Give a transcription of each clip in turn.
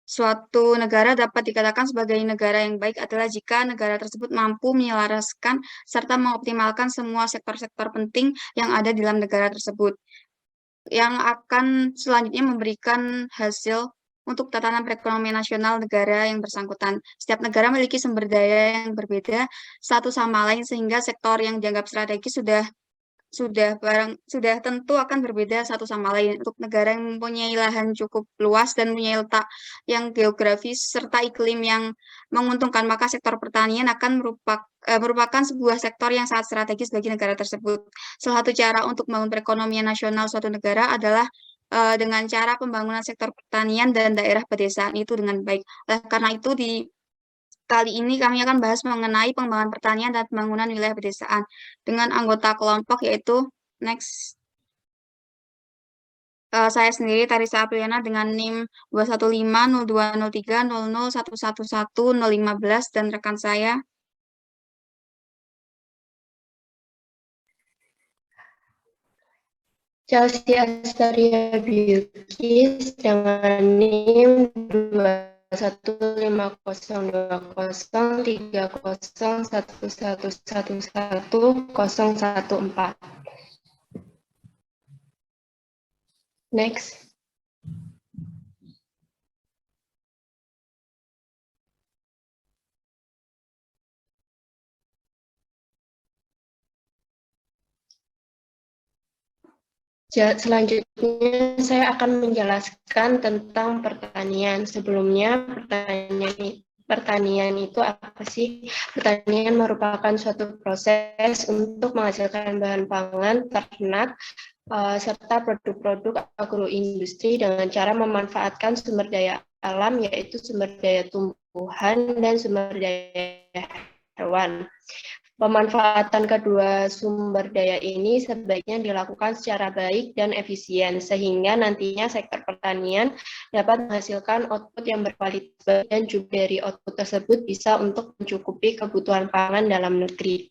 Suatu negara dapat dikatakan sebagai negara yang baik adalah jika negara tersebut mampu menyelaraskan serta mengoptimalkan semua sektor-sektor penting yang ada di dalam negara tersebut, yang akan selanjutnya memberikan hasil untuk tatanan perekonomian nasional negara yang bersangkutan. Setiap negara memiliki sumber daya yang berbeda satu sama lain sehingga sektor yang dianggap strategis sudah tentu akan berbeda satu sama lain. Untuk negara yang mempunyai lahan cukup luas dan mempunyai letak yang geografis serta iklim yang menguntungkan, maka sektor pertanian akan merupakan sebuah sektor yang sangat strategis bagi negara tersebut. Salah satu cara untuk membangun perekonomian nasional suatu negara adalah dengan cara pembangunan sektor pertanian dan daerah pedesaan itu dengan baik. Karena itu di kali ini kami akan bahas mengenai pengembangan pertanian dan pembangunan wilayah pedesaan dengan anggota kelompok yaitu next saya sendiri Tarisa Apriliana dengan NIM 215020300111015 dan rekan saya. Chelsea Astaria Bilkis dengan NIM 215030111111014. Next. Selanjutnya saya akan menjelaskan tentang pertanian. Sebelumnya pertanian itu apa sih? Pertanian merupakan suatu proses untuk menghasilkan bahan pangan, ternak, serta produk-produk agroindustri dengan cara memanfaatkan sumber daya alam, yaitu sumber daya tumbuhan dan sumber daya hewan. Pemanfaatan kedua sumber daya ini sebaiknya dilakukan secara baik dan efisien, sehingga nantinya sektor pertanian dapat menghasilkan output yang berkualitas dan juga dari output tersebut bisa untuk mencukupi kebutuhan pangan dalam negeri.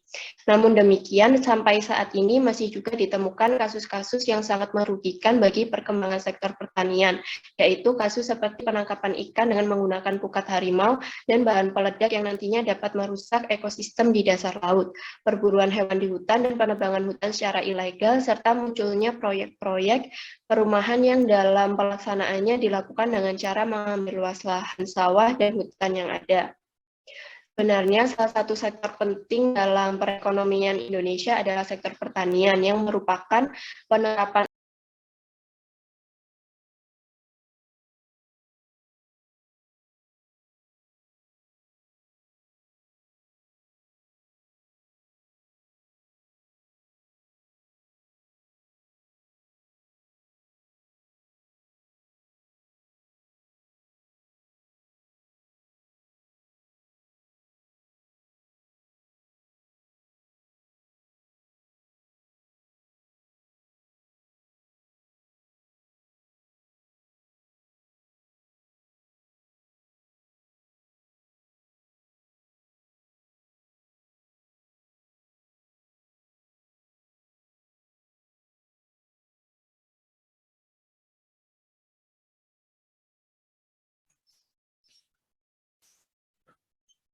Namun demikian, sampai saat ini masih juga ditemukan kasus-kasus yang sangat merugikan bagi perkembangan sektor pertanian, yaitu kasus seperti penangkapan ikan dengan menggunakan pukat harimau dan bahan peledak yang nantinya dapat merusak ekosistem di dasar laut, perburuan hewan di hutan dan penebangan hutan secara ilegal, serta munculnya proyek-proyek perumahan yang dalam pelaksanaannya dilakukan dengan cara mengambil luas lahan sawah dan hutan yang ada. Sebenarnya salah satu sektor penting dalam perekonomian Indonesia adalah sektor pertanian yang merupakan penerapan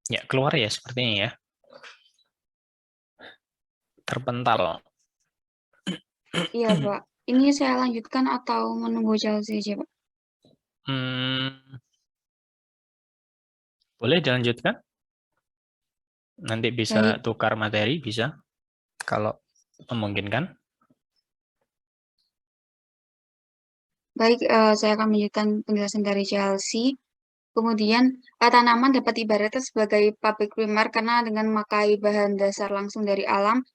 Ya, keluar ya sepertinya ya. Terpental. Iya, Pak. Ini saya lanjutkan atau menunggu Chelsea aja, Pak? Boleh dilanjutkan? Nanti bisa Baik, tukar materi, bisa. Kalau memungkinkan. baik, saya akan melanjutkan penjelasan dari Chelsea. Kemudian, tanaman dapat ibaratkan sebagai pabrik primer karena dengan memakai bahan dasar langsung dari alam,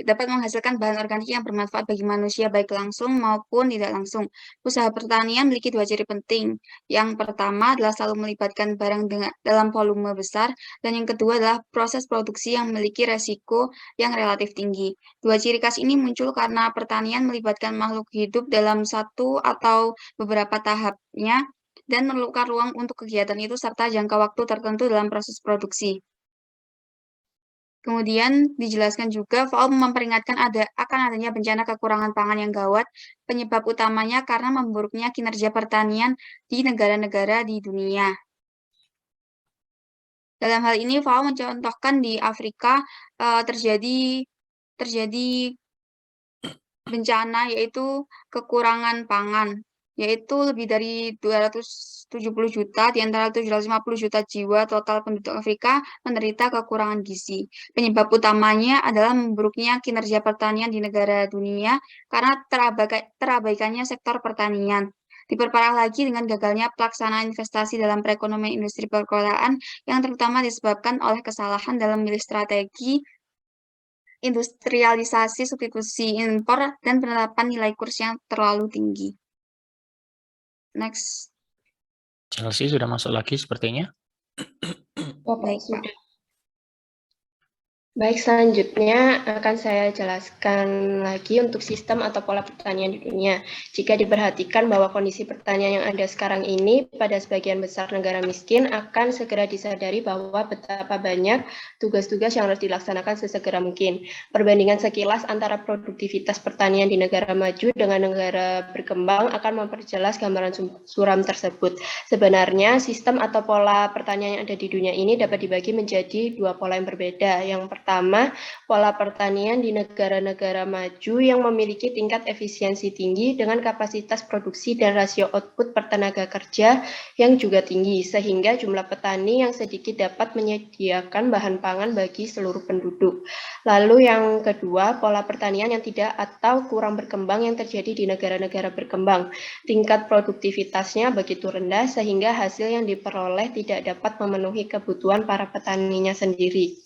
dapat menghasilkan bahan organik yang bermanfaat bagi manusia baik langsung maupun tidak langsung. Usaha pertanian memiliki dua ciri penting. Yang pertama adalah selalu melibatkan barang dalam volume besar, dan yang kedua adalah proses produksi yang memiliki resiko yang relatif tinggi. Dua ciri khas ini muncul karena pertanian melibatkan makhluk hidup dalam satu atau beberapa tahapnya dan memerlukan ruang untuk kegiatan itu serta jangka waktu tertentu dalam proses produksi. Kemudian dijelaskan juga FAO memperingatkan akan adanya bencana kekurangan pangan yang gawat, penyebab utamanya karena memburuknya kinerja pertanian di negara-negara di dunia. Dalam hal ini FAO mencontohkan di Afrika terjadi bencana yaitu kekurangan pangan, yaitu lebih dari 270 juta, di antara 750 juta jiwa total penduduk Afrika menderita kekurangan gizi. Penyebab utamanya adalah memburuknya kinerja pertanian di negara dunia karena terabaikannya sektor pertanian. Diperparah lagi dengan gagalnya pelaksanaan investasi dalam perekonomian industri perkotaan yang terutama disebabkan oleh kesalahan dalam memilih strategi industrialisasi, substitusi impor, dan penerapan nilai kurs yang terlalu tinggi. Next. Chelsea sudah masuk lagi sepertinya. Baik, Pak. sudah. Baik, selanjutnya akan saya jelaskan lagi untuk sistem atau pola pertanian di dunia. Jika diperhatikan bahwa kondisi pertanian yang ada sekarang ini pada sebagian besar negara miskin akan segera disadari bahwa betapa banyak tugas-tugas yang harus dilaksanakan sesegera mungkin. Perbandingan sekilas antara produktivitas pertanian di negara maju dengan negara berkembang akan memperjelas gambaran suram tersebut. Sebenarnya sistem atau pola pertanian yang ada di dunia ini dapat dibagi menjadi dua pola yang berbeda. Yang pertama, pola pertanian di negara-negara maju yang memiliki tingkat efisiensi tinggi dengan kapasitas produksi dan rasio output per tenaga kerja yang juga tinggi, sehingga jumlah petani yang sedikit dapat menyediakan bahan pangan bagi seluruh penduduk. Lalu yang kedua, pola pertanian yang tidak atau kurang berkembang yang terjadi di negara-negara berkembang. Tingkat produktivitasnya begitu rendah sehingga hasil yang diperoleh tidak dapat memenuhi kebutuhan para petaninya sendiri.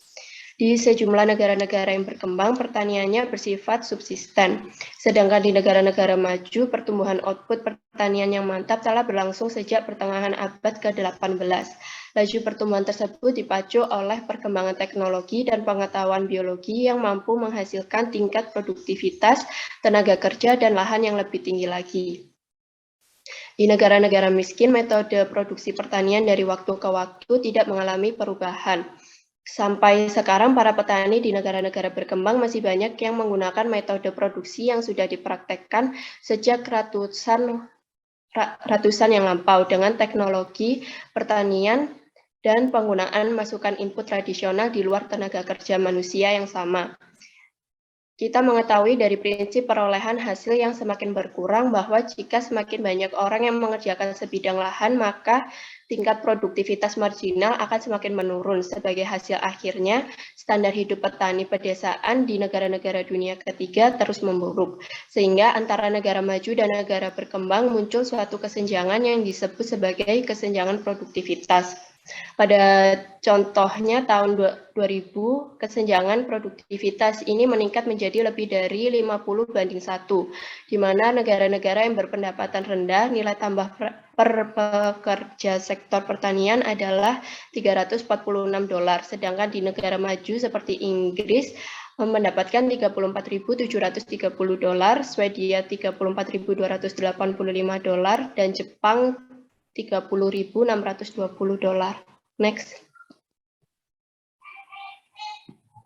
Di sejumlah negara-negara yang berkembang, pertaniannya bersifat subsisten. Sedangkan di negara-negara maju, pertumbuhan output pertanian yang mantap telah berlangsung sejak pertengahan abad ke-18. Laju pertumbuhan tersebut dipacu oleh perkembangan teknologi dan pengetahuan biologi yang mampu menghasilkan tingkat produktivitas, tenaga kerja, dan lahan yang lebih tinggi lagi. Di negara-negara miskin, metode produksi pertanian dari waktu ke waktu tidak mengalami perubahan. Sampai sekarang, para petani di negara-negara berkembang masih banyak yang menggunakan metode produksi yang sudah dipraktekkan sejak ratusan yang lampau dengan teknologi pertanian dan penggunaan masukan input tradisional di luar tenaga kerja manusia yang sama. Kita mengetahui dari prinsip perolehan hasil yang semakin berkurang bahwa jika semakin banyak orang yang mengerjakan sebidang lahan, maka tingkat produktivitas marginal akan semakin menurun. Sebagai hasil akhirnya, standar hidup petani pedesaan di negara-negara dunia ketiga terus memburuk. Sehingga antara negara maju dan negara berkembang muncul suatu kesenjangan yang disebut sebagai kesenjangan produktivitas. Pada contohnya tahun 2000, kesenjangan produktivitas ini meningkat menjadi lebih dari 50:1, di mana negara-negara yang berpendapatan rendah nilai tambah per pekerja sektor pertanian adalah $346, sedangkan di negara maju seperti Inggris mendapatkan $34.730, Swedia $34.285, dan Jepang $30.620. Next.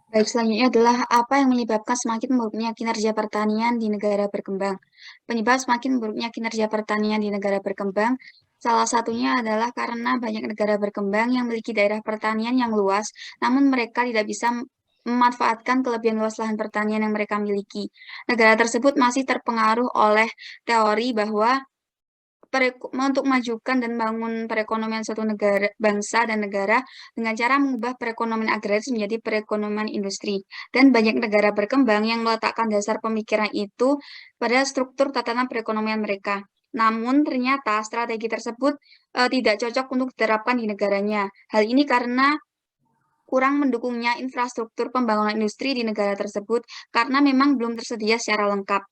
Baik, selanjutnya adalah apa yang menyebabkan semakin buruknya kinerja pertanian di negara berkembang. Penyebab semakin buruknya kinerja pertanian di negara berkembang, salah satunya adalah karena banyak negara berkembang yang memiliki daerah pertanian yang luas, namun mereka tidak bisa memanfaatkan kelebihan luas lahan pertanian yang mereka miliki. Negara tersebut masih terpengaruh oleh teori bahwa untuk memajukan dan bangun perekonomian suatu negara, bangsa dan negara dengan cara mengubah perekonomian agraris menjadi perekonomian industri. Dan banyak negara berkembang yang meletakkan dasar pemikiran itu pada struktur tatanan perekonomian mereka. Namun ternyata strategi tersebut tidak cocok untuk diterapkan di negaranya. Hal ini karena kurang mendukungnya infrastruktur pembangunan industri di negara tersebut karena memang belum tersedia secara lengkap.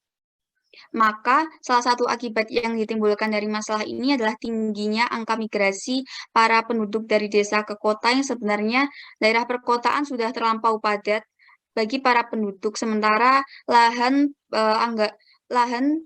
Maka, salah satu akibat yang ditimbulkan dari masalah ini adalah tingginya angka migrasi para penduduk dari desa ke kota yang sebenarnya daerah perkotaan sudah terlampau padat bagi para penduduk, sementara lahan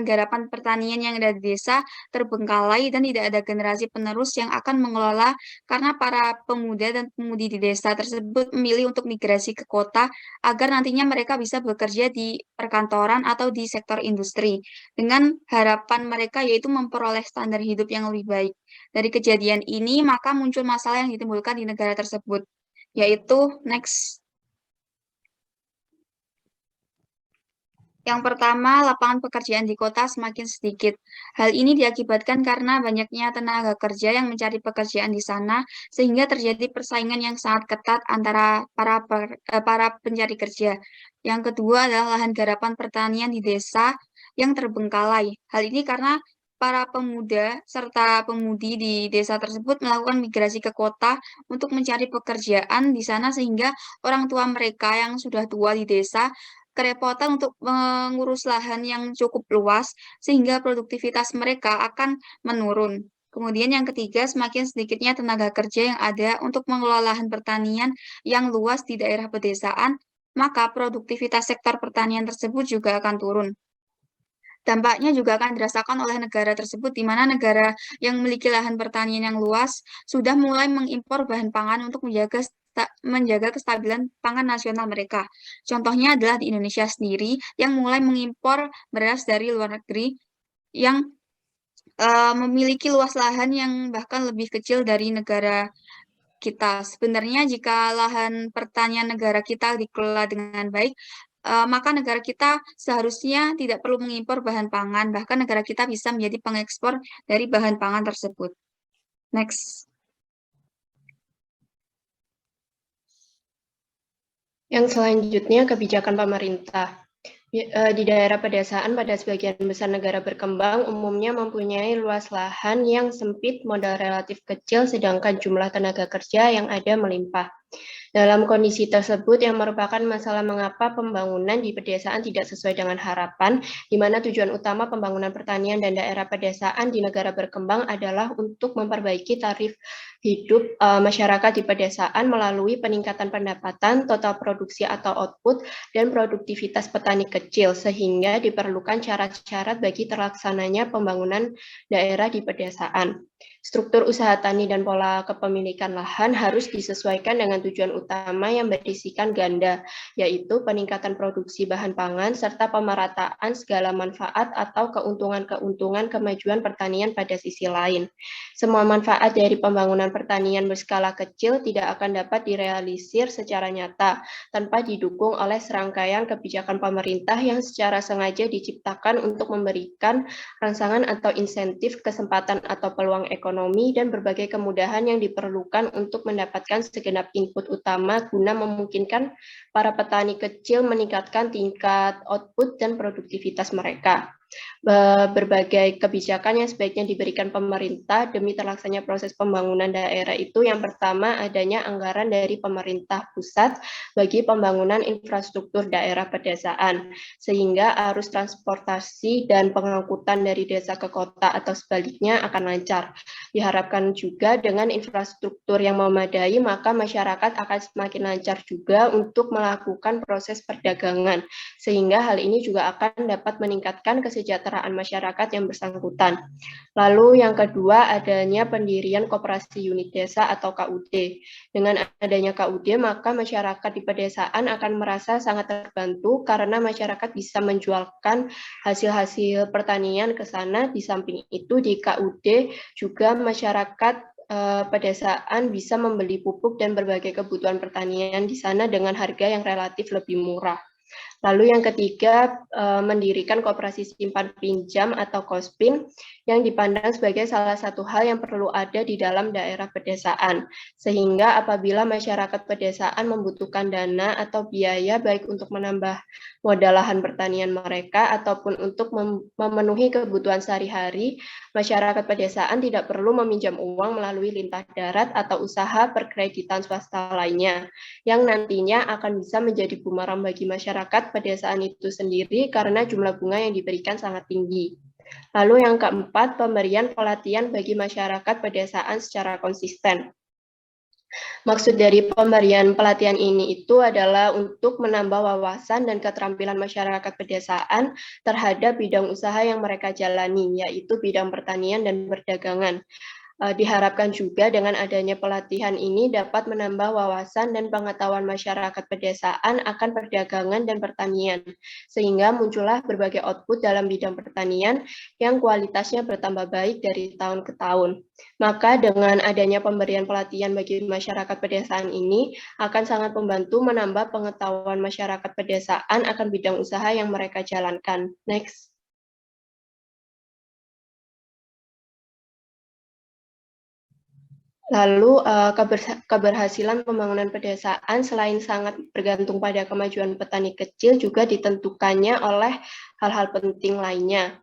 garapan pertanian yang ada di desa terbengkalai dan tidak ada generasi penerus yang akan mengelola karena para pemuda dan pemudi di desa tersebut memilih untuk migrasi ke kota agar nantinya mereka bisa bekerja di perkantoran atau di sektor industri dengan harapan mereka yaitu memperoleh standar hidup yang lebih baik. Dari kejadian ini maka muncul masalah yang ditimbulkan di negara tersebut, yaitu next. Yang pertama, lapangan pekerjaan di kota semakin sedikit. Hal ini diakibatkan karena banyaknya tenaga kerja yang mencari pekerjaan di sana, sehingga terjadi persaingan yang sangat ketat antara para pencari kerja. Yang kedua adalah lahan garapan pertanian di desa yang terbengkalai. Hal ini karena para pemuda serta pemudi di desa tersebut melakukan migrasi ke kota untuk mencari pekerjaan di sana, sehingga orang tua mereka yang sudah tua di desa kerepotan untuk mengurus lahan yang cukup luas, sehingga produktivitas mereka akan menurun. Kemudian yang ketiga, semakin sedikitnya tenaga kerja yang ada untuk mengelola lahan pertanian yang luas di daerah pedesaan, maka produktivitas sektor pertanian tersebut juga akan turun. Dampaknya juga akan dirasakan oleh negara tersebut, di mana negara yang memiliki lahan pertanian yang luas sudah mulai mengimpor bahan pangan untuk menjaga kestabilan pangan nasional mereka. Contohnya adalah di Indonesia sendiri yang mulai mengimpor beras dari luar negeri yang memiliki luas lahan yang bahkan lebih kecil dari negara kita. Sebenarnya jika lahan pertanian negara kita dikelola dengan baik, maka negara kita seharusnya tidak perlu mengimpor bahan pangan, bahkan negara kita bisa menjadi pengekspor dari bahan pangan tersebut. Next. Yang selanjutnya, kebijakan pemerintah. Di daerah pedesaan pada sebagian besar negara berkembang umumnya mempunyai luas lahan yang sempit, modal relatif kecil, sedangkan jumlah tenaga kerja yang ada melimpah. Dalam kondisi tersebut yang merupakan masalah mengapa pembangunan di pedesaan tidak sesuai dengan harapan, di mana tujuan utama pembangunan pertanian dan daerah pedesaan di negara berkembang adalah untuk memperbaiki tarif hidup masyarakat di pedesaan melalui peningkatan pendapatan, total produksi atau output, dan produktivitas petani kecil, sehingga diperlukan syarat-syarat bagi terlaksananya pembangunan daerah di pedesaan. Struktur usaha tani dan pola kepemilikan lahan harus disesuaikan dengan tujuan utama yang berisikan ganda, yaitu peningkatan produksi bahan pangan serta pemerataan segala manfaat atau keuntungan-keuntungan kemajuan pertanian pada sisi lain. Semua manfaat dari pembangunan pertanian berskala kecil tidak akan dapat direalisir secara nyata tanpa didukung oleh serangkaian kebijakan pemerintah yang secara sengaja diciptakan untuk memberikan rangsangan atau insentif, kesempatan atau peluang ekonomi, dan berbagai kemudahan yang diperlukan untuk mendapatkan segenap input utama guna memungkinkan para petani kecil meningkatkan tingkat output dan produktivitas mereka. Berbagai kebijakan yang sebaiknya diberikan pemerintah demi terlaksananya proses pembangunan daerah itu, yang pertama adanya anggaran dari pemerintah pusat bagi pembangunan infrastruktur daerah pedesaan, sehingga arus transportasi dan pengangkutan dari desa ke kota atau sebaliknya akan lancar. Diharapkan juga dengan infrastruktur yang memadai, maka masyarakat akan semakin lancar juga untuk melakukan proses perdagangan, sehingga hal ini juga akan dapat meningkatkan kesejahteraan masyarakat yang bersangkutan. Lalu yang kedua, adanya pendirian koperasi unit desa atau KUD. Dengan adanya KUD, maka masyarakat di pedesaan akan merasa sangat terbantu karena masyarakat bisa menjualkan hasil-hasil pertanian ke sana. Di samping itu di KUD juga masyarakat pedesaan bisa membeli pupuk dan berbagai kebutuhan pertanian di sana dengan harga yang relatif lebih murah. Lalu yang ketiga, mendirikan koperasi simpan pinjam atau KOSPIN yang dipandang sebagai salah satu hal yang perlu ada di dalam daerah pedesaan. Sehingga apabila masyarakat pedesaan membutuhkan dana atau biaya baik untuk menambah modal lahan pertanian mereka ataupun untuk memenuhi kebutuhan sehari-hari, masyarakat pedesaan tidak perlu meminjam uang melalui lintah darat atau usaha perkreditan swasta lainnya, yang nantinya akan bisa menjadi bumerang bagi masyarakat pedesaan itu sendiri karena jumlah bunga yang diberikan sangat tinggi. Lalu yang keempat, pemberian pelatihan bagi masyarakat pedesaan secara konsisten. Maksud dari pemberian pelatihan ini itu adalah untuk menambah wawasan dan keterampilan masyarakat pedesaan terhadap bidang usaha yang mereka jalani, yaitu bidang pertanian dan perdagangan. Diharapkan juga dengan adanya pelatihan ini dapat menambah wawasan dan pengetahuan masyarakat pedesaan akan perdagangan dan pertanian, sehingga muncullah berbagai output dalam bidang pertanian yang kualitasnya bertambah baik dari tahun ke tahun. Maka dengan adanya pemberian pelatihan bagi masyarakat pedesaan ini akan sangat membantu menambah pengetahuan masyarakat pedesaan akan bidang usaha yang mereka jalankan. Next. Lalu keberhasilan pembangunan pedesaan selain sangat bergantung pada kemajuan petani kecil juga ditentukannya oleh hal-hal penting lainnya.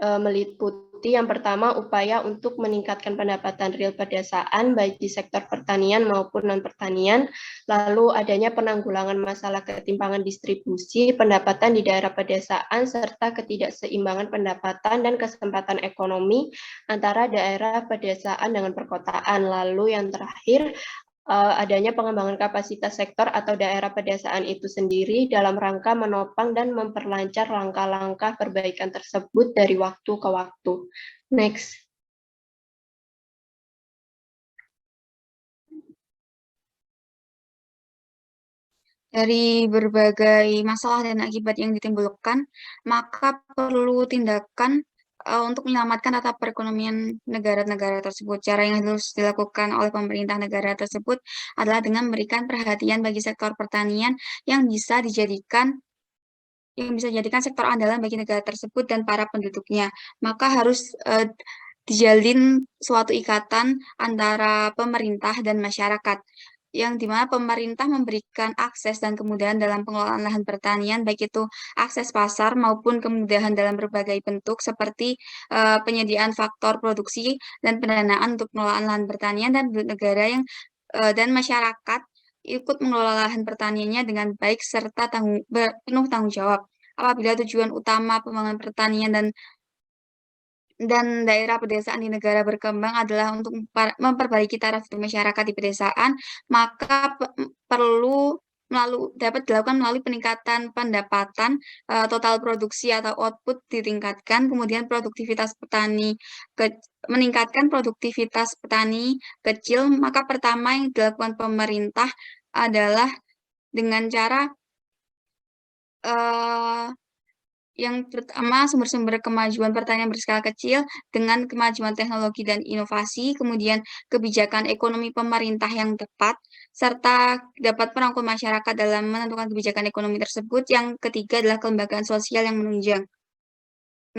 Meliputi yang pertama upaya untuk meningkatkan pendapatan real pedesaan baik di sektor pertanian maupun non-pertanian, lalu adanya penanggulangan masalah ketimpangan distribusi pendapatan di daerah pedesaan serta ketidakseimbangan pendapatan dan kesempatan ekonomi antara daerah pedesaan dengan perkotaan. Lalu yang terakhir adanya pengembangan kapasitas sektor atau daerah pedesaan itu sendiri dalam rangka menopang dan memperlancar langkah-langkah perbaikan tersebut dari waktu ke waktu. Next. Dari berbagai masalah dan akibat yang ditimbulkan, maka perlu tindakan untuk menyelamatkan tata perekonomian negara-negara tersebut. Cara yang harus dilakukan oleh pemerintah negara tersebut adalah dengan memberikan perhatian bagi sektor pertanian yang bisa dijadikan sektor andalan bagi negara tersebut dan para penduduknya. Maka harus dijalin suatu ikatan antara pemerintah dan masyarakat, yang dimana pemerintah memberikan akses dan kemudahan dalam pengelolaan lahan pertanian, baik itu akses pasar maupun kemudahan dalam berbagai bentuk seperti penyediaan faktor produksi dan pendanaan untuk pengelolaan lahan pertanian, dan negara yang dan masyarakat ikut mengelola lahan pertaniannya dengan baik serta penuh tanggung jawab. Apabila tujuan utama pembangunan pertanian dan daerah pedesaan di negara berkembang adalah untuk memperbaiki taraf hidup masyarakat di pedesaan, maka perlu dapat dilakukan melalui peningkatan pendapatan, total produksi atau output ditingkatkan, kemudian meningkatkan produktivitas petani kecil. Maka pertama yang dilakukan pemerintah adalah dengan cara yang pertama, sumber-sumber kemajuan pertanian berskala kecil dengan kemajuan teknologi dan inovasi, kemudian kebijakan ekonomi pemerintah yang tepat, serta dapat merangkul masyarakat dalam menentukan kebijakan ekonomi tersebut. Yang ketiga adalah kelembagaan sosial yang menunjang.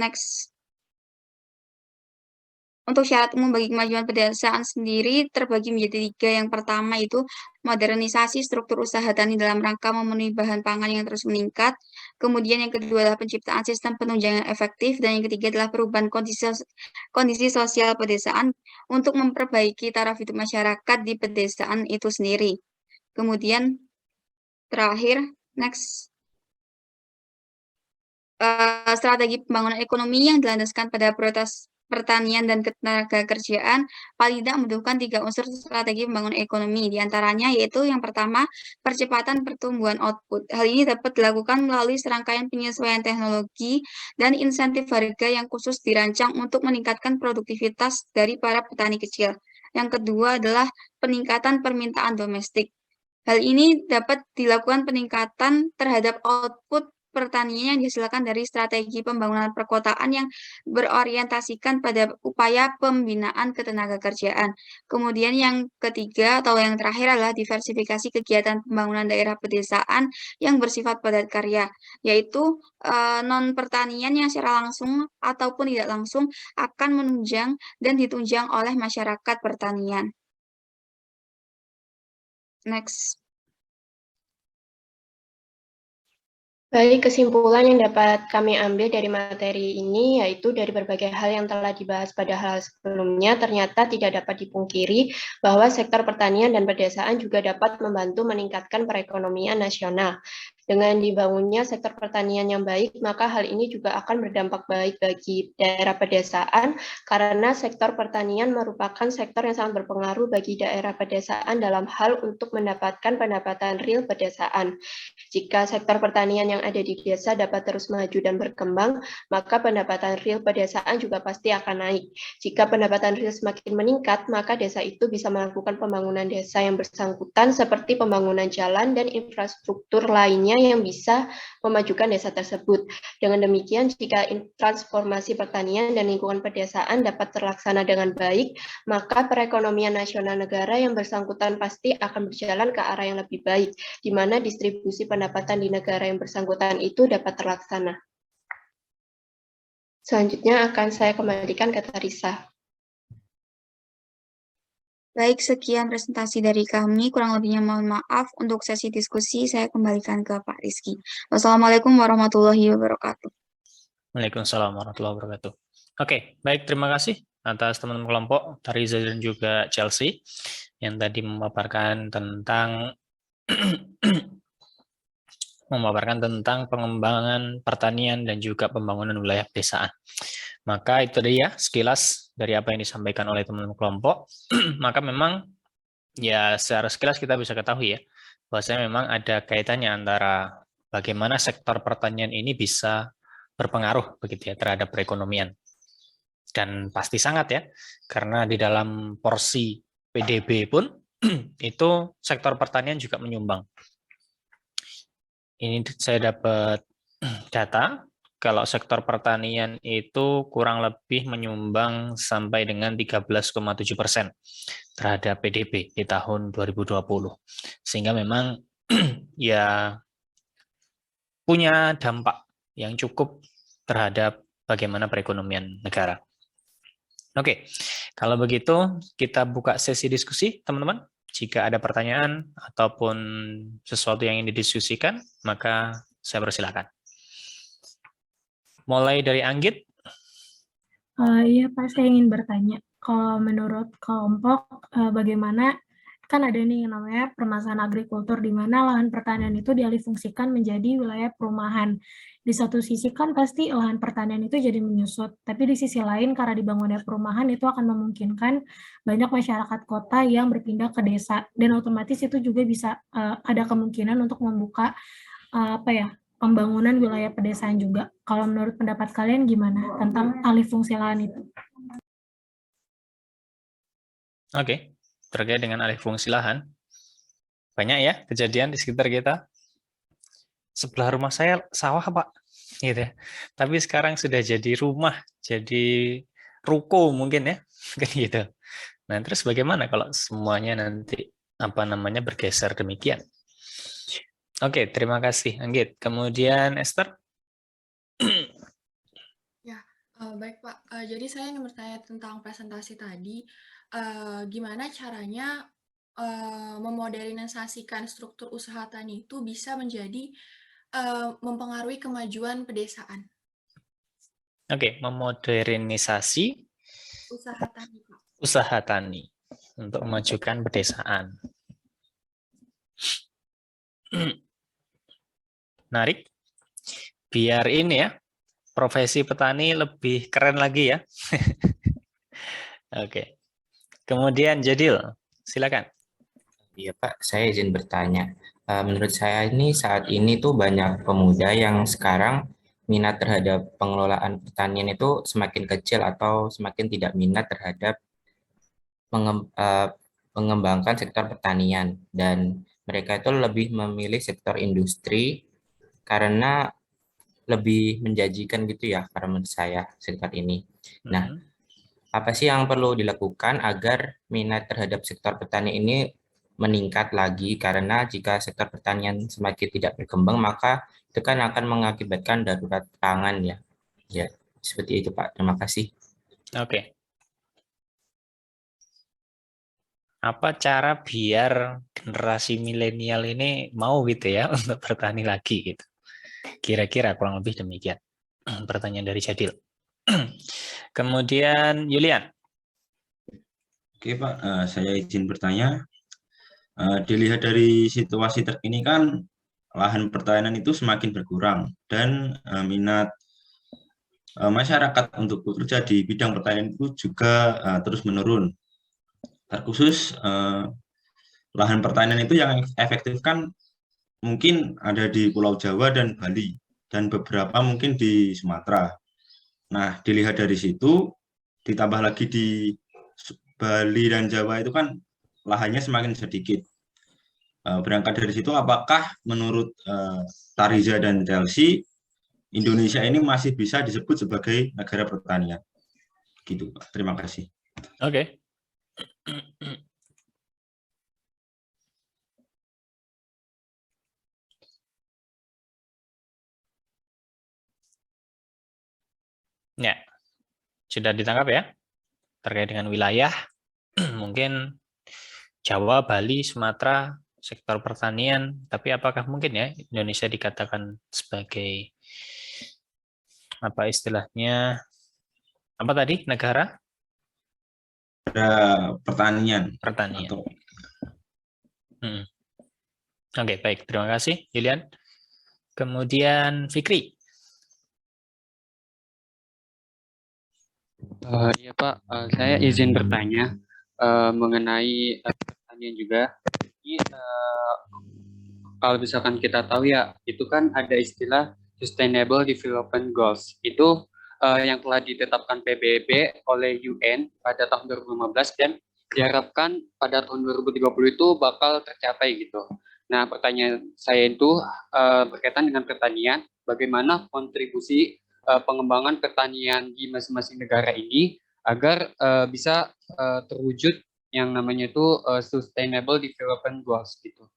Next. Untuk syarat umum bagi kemajuan pedesaan sendiri terbagi menjadi 3. Yang pertama itu modernisasi struktur usaha tani dalam rangka memenuhi bahan pangan yang terus meningkat. Kemudian yang kedua adalah penciptaan sistem penunjang yang efektif. Dan yang ketiga adalah perubahan kondisi sosial pedesaan untuk memperbaiki taraf hidup masyarakat di pedesaan itu sendiri. Kemudian terakhir, next. Strategi pembangunan ekonomi yang dilandaskan pada prioritas pertanian dan ketenagakerjaan paling tidak membutuhkan 3 unsur strategi pembangunan ekonomi. Di antaranya yaitu yang pertama, percepatan pertumbuhan output. Hal ini dapat dilakukan melalui serangkaian penyesuaian teknologi dan insentif harga yang khusus dirancang untuk meningkatkan produktivitas dari para petani kecil. Yang kedua adalah peningkatan permintaan domestik. Hal ini dapat dilakukan peningkatan terhadap output pertanian yang dihasilkan dari strategi pembangunan perkotaan yang berorientasikan pada upaya pembinaan ketenagakerjaan. Kemudian yang ketiga atau yang terakhir adalah diversifikasi kegiatan pembangunan daerah pedesaan yang bersifat padat karya, yaitu non-pertanian yang secara langsung ataupun tidak langsung akan menunjang dan ditunjang oleh masyarakat pertanian. Next. Baik, kesimpulan yang dapat kami ambil dari materi ini yaitu dari berbagai hal yang telah dibahas pada hal sebelumnya, ternyata tidak dapat dipungkiri bahwa sektor pertanian dan pedesaan juga dapat membantu meningkatkan perekonomian nasional. Dengan dibangunnya sektor pertanian yang baik, maka hal ini juga akan berdampak baik bagi daerah pedesaan karena sektor pertanian merupakan sektor yang sangat berpengaruh bagi daerah pedesaan dalam hal untuk mendapatkan pendapatan real pedesaan. Jika sektor pertanian yang ada di desa dapat terus maju dan berkembang, maka pendapatan real pedesaan juga pasti akan naik. Jika pendapatan real semakin meningkat, maka desa itu bisa melakukan pembangunan desa yang bersangkutan seperti pembangunan jalan dan infrastruktur lainnya yang bisa memajukan desa tersebut. Dengan demikian, jika transformasi pertanian dan lingkungan pedesaan dapat terlaksana dengan baik, maka perekonomian nasional negara yang bersangkutan pasti akan berjalan ke arah yang lebih baik, di mana distribusi pendapatan di negara yang bersangkutan itu dapat terlaksana. Selanjutnya akan saya kembalikan ke Tarisa. Baik, sekian presentasi dari kami. Kurang lebihnya mohon maaf. Untuk sesi diskusi, saya kembalikan ke Pak Rizky. Wassalamualaikum warahmatullahi wabarakatuh. Waalaikumsalam warahmatullahi wabarakatuh. Oke, baik, terima kasih atas teman-teman kelompok Tariza dan juga Chelsea yang tadi memaparkan tentang pengembangan pertanian dan juga pembangunan wilayah pedesaan. Maka itu dia sekilas dari apa yang disampaikan oleh teman-teman kelompok. Maka memang ya secara sekilas kita bisa ketahui ya, bahwasanya memang ada kaitannya antara bagaimana sektor pertanian ini bisa berpengaruh begitu ya terhadap perekonomian. Dan pasti sangat ya, karena di dalam porsi PDB pun itu sektor pertanian juga menyumbang. Ini saya dapat data, kalau sektor pertanian itu kurang lebih menyumbang sampai dengan 13,7% terhadap PDB di tahun 2020. Sehingga memang ya punya dampak yang cukup terhadap bagaimana perekonomian negara. Oke, kalau begitu kita buka sesi diskusi, teman-teman. Jika ada pertanyaan ataupun sesuatu yang ingin didiskusikan, maka saya persilakan. Mulai dari Anggit. Iya Pak, saya ingin bertanya. Kalau menurut kelompok, bagaimana, kan ada nih yang namanya permasalahan agrikultur, di mana lahan pertanian itu dialihfungsikan menjadi wilayah perumahan. Di satu sisi kan pasti lahan pertanian itu jadi menyusut, tapi di sisi lain karena dibangunnya perumahan itu akan memungkinkan banyak masyarakat kota yang berpindah ke desa, dan otomatis itu juga bisa ada kemungkinan untuk membuka pembangunan wilayah pedesaan juga. Kalau menurut pendapat kalian gimana tentang alih fungsi lahan itu? Oke, terkait dengan alih fungsi lahan, banyak ya kejadian di sekitar kita. Sebelah rumah saya sawah Pak, gitu ya. Tapi sekarang sudah jadi rumah, jadi ruko mungkin ya, kan gitu. Nah terus bagaimana kalau semuanya nanti bergeser demikian? Oke, terima kasih Anggit. Kemudian Esther. Ya, baik Pak. Jadi saya ingin bertanya tentang presentasi tadi. Gimana caranya memodernisasikan struktur usaha tani itu bisa menjadi mempengaruhi kemajuan pedesaan? Oke, memodernisasi Usaha tani, Pak. usaha tani untuk memajukan pedesaan. Menarik. Biar ini ya, profesi petani lebih keren lagi ya. Oke. Kemudian Jadil, silakan. Iya Pak, saya izin bertanya. Menurut saya ini saat ini tuh banyak pemuda yang sekarang minat terhadap pengelolaan pertanian itu semakin kecil atau semakin tidak minat terhadap mengembangkan sektor pertanian, dan mereka itu lebih memilih sektor industri karena lebih menjanjikan gitu ya, karena menurut saya sektor ini. Nah, apa sih yang perlu dilakukan agar minat terhadap sektor pertanian ini meningkat lagi? Karena jika sektor pertanian semakin tidak berkembang, maka itu kan akan mengakibatkan darurat pangan ya. Ya, seperti itu Pak. Terima kasih. Oke. Apa cara biar generasi milenial ini mau gitu ya untuk bertani lagi gitu? Kira-kira kurang lebih demikian. Pertanyaan dari Jadil. Kemudian Yulian. Oke Pak, saya izin bertanya. Dilihat dari situasi terkini kan lahan pertanian itu semakin berkurang dan minat masyarakat untuk bekerja di bidang pertanian itu juga terus menurun. Terkhusus lahan pertanian itu yang efektif kan mungkin ada di Pulau Jawa dan Bali dan beberapa mungkin di Sumatera. Nah, dilihat dari situ, ditambah lagi di Bali dan Jawa itu kan lahannya semakin sedikit. Berangkat dari situ, apakah menurut Tariza dan Chelsea, Indonesia ini masih bisa disebut sebagai negara pertanian? Gitu, Pak. Terima kasih. Oke. Ya, sudah ditangkap ya terkait dengan wilayah. Mungkin Jawa, Bali, Sumatera, sektor pertanian, tapi apakah mungkin ya Indonesia dikatakan sebagai apa istilahnya, apa tadi, negara Ada pertanian pertanian? atau Oke, baik. Terima kasih, Julian. Kemudian Fikri. Iya Pak, saya izin bertanya mengenai pertanian juga. Ini kalau misalkan kita tahu ya, itu kan ada istilah Sustainable Development Goals. Itu yang telah ditetapkan PBB oleh UN pada tahun 2015 dan diharapkan pada tahun 2030 itu bakal tercapai gitu. Nah, pertanyaan saya itu berkaitan dengan pertanian, bagaimana kontribusi pengembangan pertanian di masing-masing negara ini agar bisa terwujud yang namanya itu Sustainable Development Goals gitu.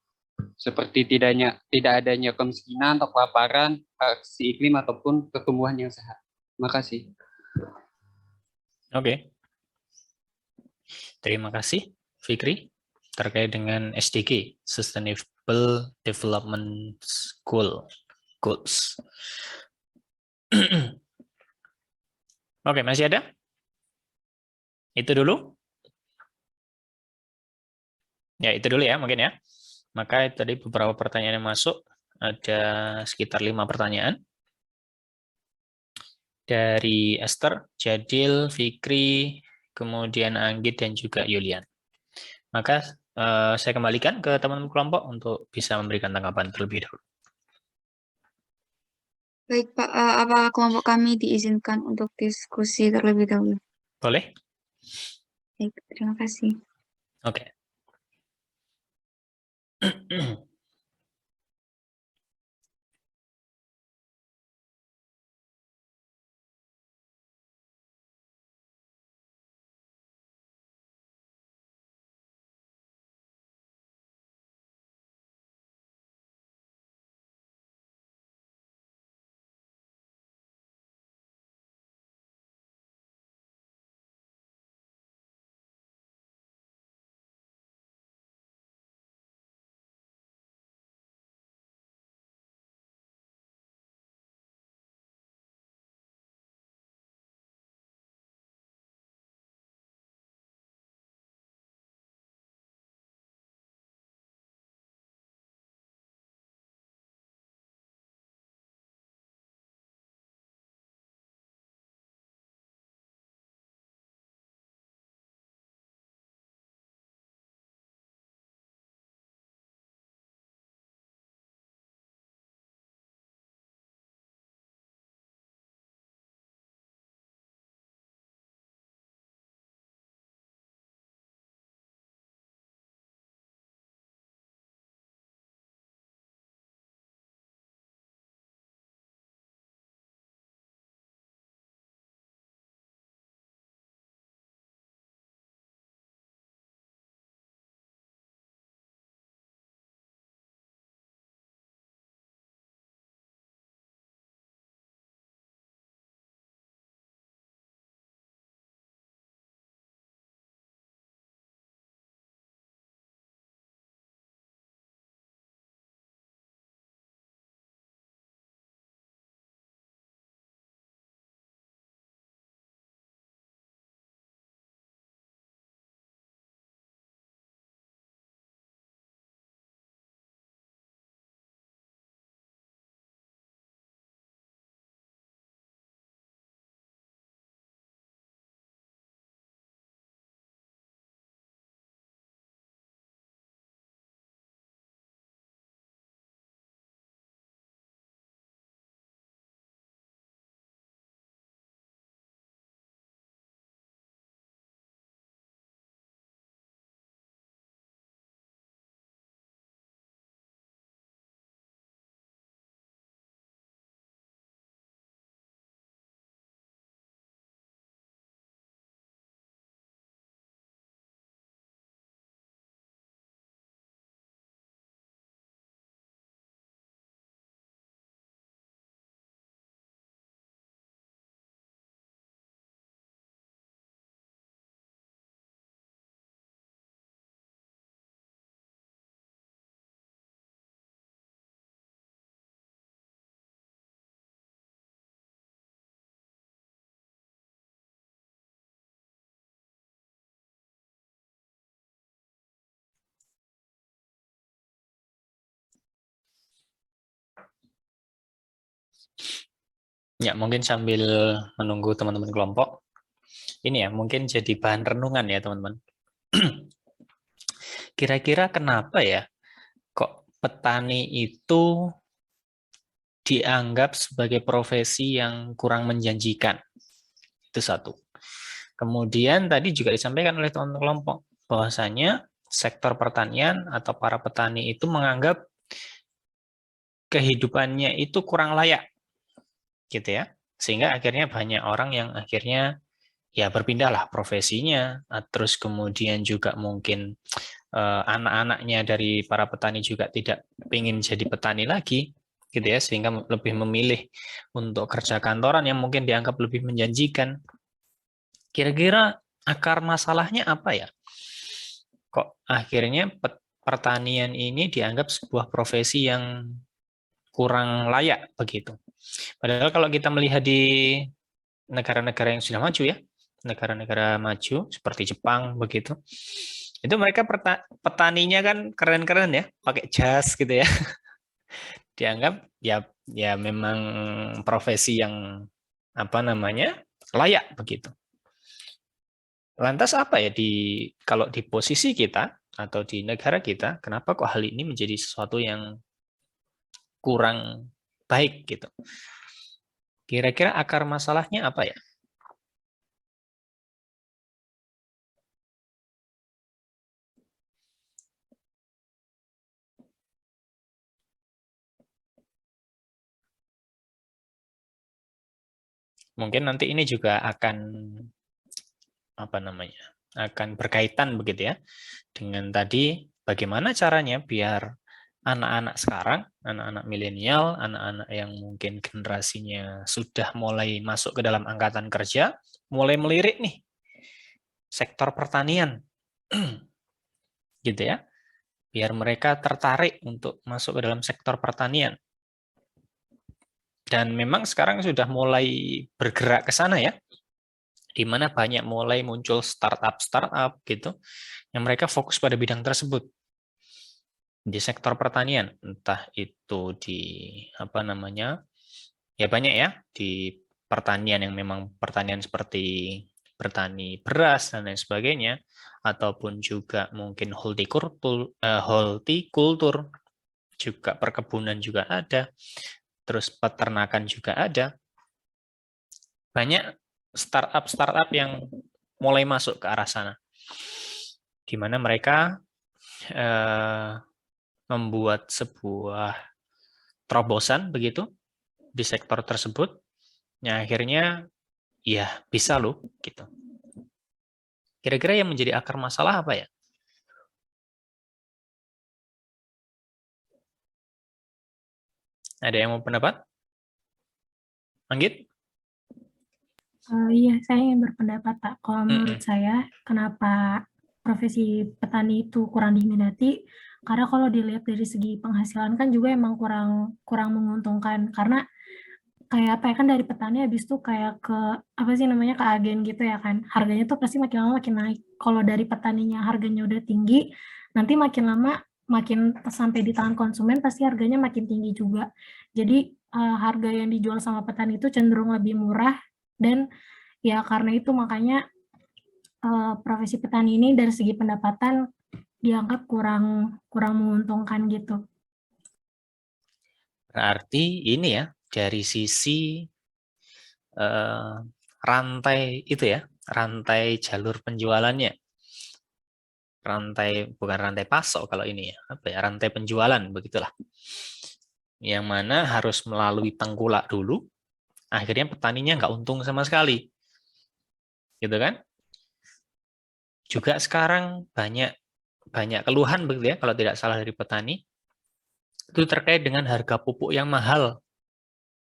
Seperti tidak adanya kemiskinan atau kelaparan, aksi iklim ataupun pertumbuhan yang sehat. Terima kasih. Oke. Terima kasih, Fikri, terkait dengan SDG, Sustainable Development Goals. Oke, masih ada? Itu dulu? Ya, itu dulu ya, mungkin ya. Maka tadi beberapa pertanyaan yang masuk, ada sekitar 5 pertanyaan. Dari Esther, Jadil, Fikri, kemudian Anggit, dan juga Yulian. Maka saya kembalikan ke teman kelompok untuk bisa memberikan tanggapan terlebih dahulu. Baik, Pak. Apa kelompok kami diizinkan untuk diskusi terlebih dahulu? Boleh? Baik, terima kasih. Oke. Ya, mungkin sambil menunggu teman-teman kelompok, ini ya mungkin jadi bahan renungan ya teman-teman. Kira-kira kenapa ya kok petani itu dianggap sebagai profesi yang kurang menjanjikan? Itu satu. Kemudian tadi juga disampaikan oleh teman-teman kelompok bahwasanya sektor pertanian atau para petani itu menganggap kehidupannya itu kurang layak, gitu ya. Sehingga akhirnya banyak orang yang akhirnya ya berpindahlah profesinya, terus kemudian juga mungkin anak-anaknya dari para petani juga tidak ingin jadi petani lagi, gitu ya, sehingga lebih memilih untuk kerja kantoran yang mungkin dianggap lebih menjanjikan. Kira-kira akar masalahnya apa ya? Kok akhirnya pertanian ini dianggap sebuah profesi yang kurang layak begitu? Padahal kalau kita melihat di negara-negara yang sudah maju ya, negara-negara maju seperti Jepang begitu, itu mereka petaninya kan keren-keren ya, pakai jas gitu ya, dianggap ya memang profesi yang apa namanya layak begitu. Lantas apa ya kalau di posisi kita atau di negara kita, kenapa kok hal ini menjadi sesuatu yang kurang baik gitu? Kira-kira akar masalahnya apa ya? Mungkin nanti ini juga akan apa namanya? Akan berkaitan begitu ya dengan tadi bagaimana caranya biar anak-anak sekarang, anak-anak milenial, anak-anak yang mungkin generasinya sudah mulai masuk ke dalam angkatan kerja, mulai melirik nih sektor pertanian. Gitu ya. Biar mereka tertarik untuk masuk ke dalam sektor pertanian. Dan memang sekarang sudah mulai bergerak ke sana ya, di mana banyak mulai muncul startup gitu, yang mereka fokus pada bidang tersebut di sektor pertanian, entah itu di apa namanya, ya banyak ya di pertanian yang memang pertanian seperti bertani beras dan lain sebagainya, ataupun juga mungkin hortikultur, juga perkebunan juga ada. Terus peternakan juga ada. Banyak startup yang mulai masuk ke arah sana. Di mana mereka membuat sebuah terobosan begitu di sektor tersebut. Yang akhirnya ya bisa loh gitu. Kira-kira yang menjadi akar masalah apa ya? Ada yang mau pendapat? Anggit? Iya, saya ingin berpendapat, Pak. Kalau menurut saya, kenapa profesi petani itu kurang diminati? Karena kalau dilihat dari segi penghasilan kan juga emang kurang menguntungkan. Karena kayak apa ya, kan dari petani habis itu kayak ke apa sih namanya, ke agen gitu ya kan. Harganya tuh pasti makin lama makin naik. Kalau dari petaninya harganya udah tinggi, nanti makin lama makin sampai di tangan konsumen pasti harganya makin tinggi juga. Jadi harga yang dijual sama petani itu cenderung lebih murah, dan ya karena itu makanya profesi petani ini dari segi pendapatan dianggap kurang menguntungkan gitu. Berarti ini ya dari sisi rantai itu ya, rantai jalur penjualannya, bukan rantai pasok kalau ini ya, apa ya, rantai penjualan begitulah, yang mana harus melalui tengkulak dulu, akhirnya petaninya nggak untung sama sekali, gitu kan? Juga sekarang banyak keluhan begitu ya, kalau tidak salah dari petani, itu terkait dengan harga pupuk yang mahal,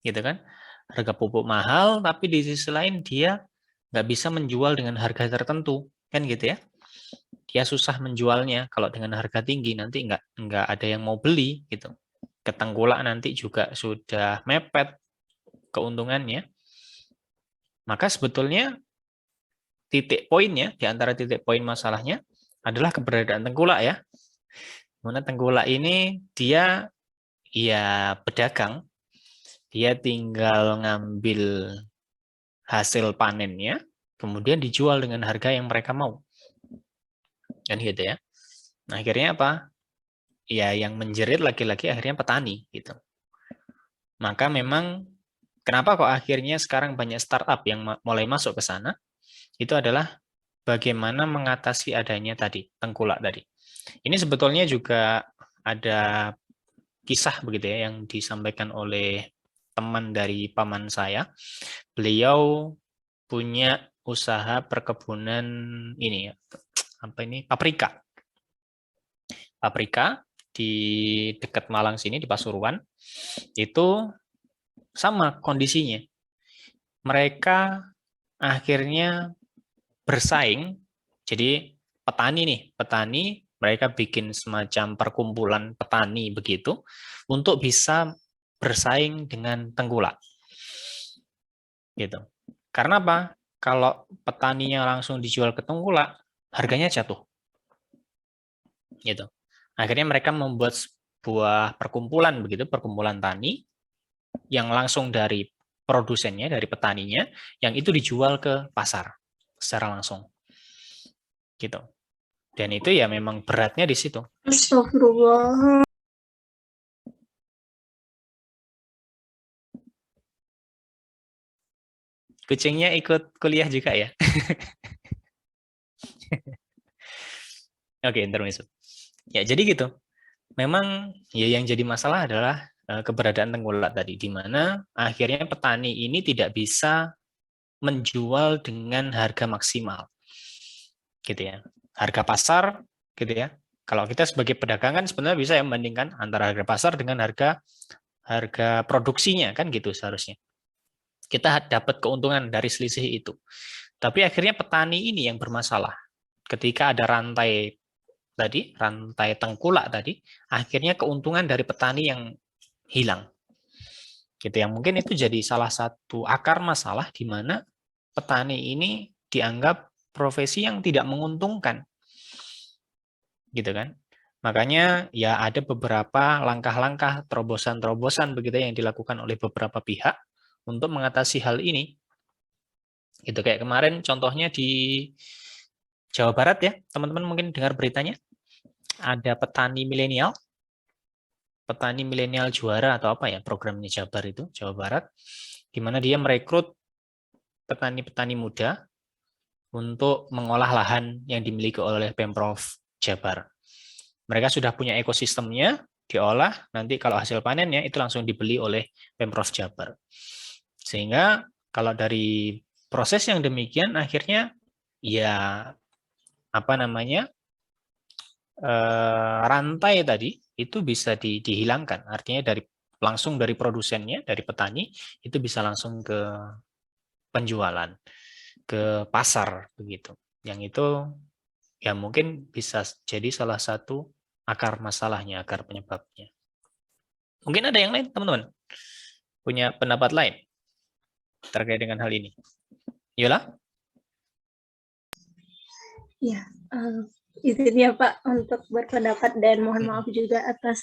gitu kan? Harga pupuk mahal, tapi di sisi lain dia nggak bisa menjual dengan harga tertentu, kan gitu ya? Dia susah menjualnya kalau dengan harga tinggi, nanti nggak ada yang mau beli gitu. Ke tengkulak nanti juga sudah mepet keuntungannya. Maka sebetulnya titik poinnya, di antara titik poin masalahnya adalah keberadaan tengkulak ya. Mana tengkulak ini dia ya pedagang, Dia tinggal ngambil hasil panennya, kemudian dijual dengan harga yang mereka mau. Kan gitu ya. Nah, akhirnya apa? Ya, yang menjerit lagi-lagi akhirnya petani gitu. Maka memang kenapa kok akhirnya sekarang banyak startup yang mulai masuk ke sana? Itu adalah bagaimana mengatasi adanya tadi, tengkulak tadi. Ini sebetulnya juga ada kisah begitu ya yang disampaikan oleh teman dari paman saya. Beliau punya usaha perkebunan ini ya, apa ini? Paprika. Paprika di dekat Malang sini di Pasuruan. Itu sama kondisinya. Mereka akhirnya bersaing. Jadi petani mereka bikin semacam perkumpulan petani begitu untuk bisa bersaing dengan tengkulak. Gitu. Karena apa? Kalau petaninya langsung dijual ke tengkulak, harganya jatuh. Gitu. Akhirnya mereka membuat sebuah perkumpulan begitu, perkumpulan tani yang langsung dari produsennya, dari petaninya, yang itu dijual ke pasar secara langsung. Gitu. Dan itu ya memang beratnya di situ. Astagfirullah. Kucingnya ikut kuliah juga ya. Oke, intermezzo. Ya, jadi gitu. Memang ya yang jadi masalah adalah keberadaan tengkulak tadi, di mana akhirnya petani ini tidak bisa menjual dengan harga maksimal. Gitu ya. Harga pasar gitu ya. Kalau kita sebagai pedagang kan sebenarnya bisa ya membandingkan antara harga pasar dengan harga produksinya kan gitu seharusnya. Kita dapat keuntungan dari selisih itu. Tapi akhirnya petani ini yang bermasalah. Ketika ada rantai tengkulak tadi, akhirnya keuntungan dari petani yang hilang. Gitu yang mungkin itu jadi salah satu akar masalah di mana petani ini dianggap profesi yang tidak menguntungkan. Gitu kan? Makanya ya ada beberapa langkah-langkah terobosan-terobosan begitu yang dilakukan oleh beberapa pihak untuk mengatasi hal ini. Gitu kayak kemarin contohnya di Jawa Barat ya, teman-teman mungkin dengar beritanya. Ada petani milenial juara atau apa ya programnya Jabar itu, Jawa Barat, di mana dia merekrut petani-petani muda untuk mengolah lahan yang dimiliki oleh Pemprov Jabar. Mereka sudah punya ekosistemnya, diolah, nanti kalau hasil panennya itu langsung dibeli oleh Pemprov Jabar. Sehingga kalau dari proses yang demikian akhirnya ya apa namanya rantai tadi itu bisa dihilangkan. Artinya langsung dari produsennya, dari petani itu bisa langsung ke penjualan, ke pasar begitu. Yang itu ya mungkin bisa jadi salah satu akar masalahnya, akar penyebabnya. Mungkin ada yang lain, teman-teman? Punya pendapat lain terkait dengan hal ini? Yola? Ya, itu dia Pak untuk berpendapat dan mohon maaf juga atas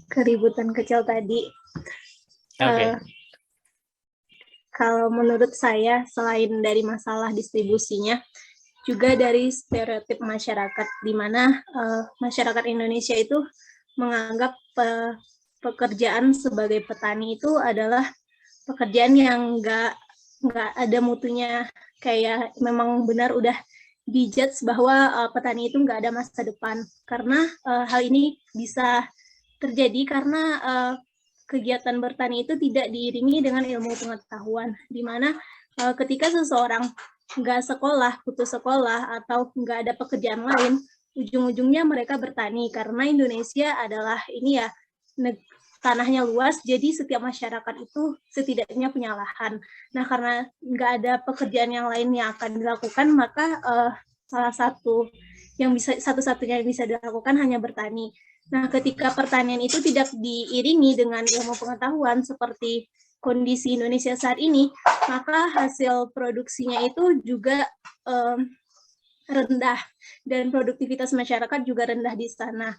keributan kecil tadi. Oke. Kalau menurut saya, selain dari masalah distribusinya, juga dari stereotip masyarakat, di mana masyarakat Indonesia itu menganggap pekerjaan sebagai petani itu adalah pekerjaan yang nggak ada mutunya, kayak memang benar udah dijudge bahwa petani itu nggak ada masa depan. Karena hal ini bisa terjadi karena kegiatan bertani itu tidak diiringi dengan ilmu pengetahuan, di mana ketika seseorang nggak sekolah, putus sekolah, atau nggak ada pekerjaan lain, ujung-ujungnya mereka bertani, karena Indonesia adalah ini ya, tanahnya luas, jadi setiap masyarakat itu setidaknya punya lahan. Nah, karena nggak ada pekerjaan yang lain yang akan dilakukan, maka salah satu yang bisa, satu-satunya yang bisa dilakukan hanya bertani. Nah, ketika pertanian itu tidak diiringi dengan ilmu pengetahuan seperti kondisi Indonesia saat ini, maka hasil produksinya itu juga rendah dan produktivitas masyarakat juga rendah di sana.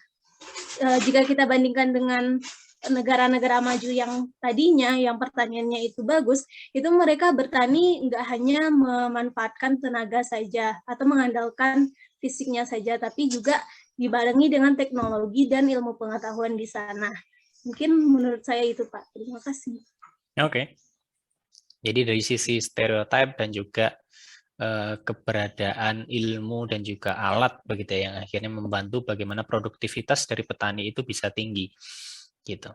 Jika kita bandingkan dengan negara-negara maju yang tadinya yang pertaniannya itu bagus, itu mereka bertani nggak hanya memanfaatkan tenaga saja atau mengandalkan fisiknya saja, tapi juga dibarengi dengan teknologi dan ilmu pengetahuan di sana. Mungkin menurut saya itu, Pak. Terima kasih. Oke. Jadi dari sisi stereotip dan juga keberadaan ilmu dan juga alat begitu ya, yang akhirnya membantu bagaimana produktivitas dari petani itu bisa tinggi gitu.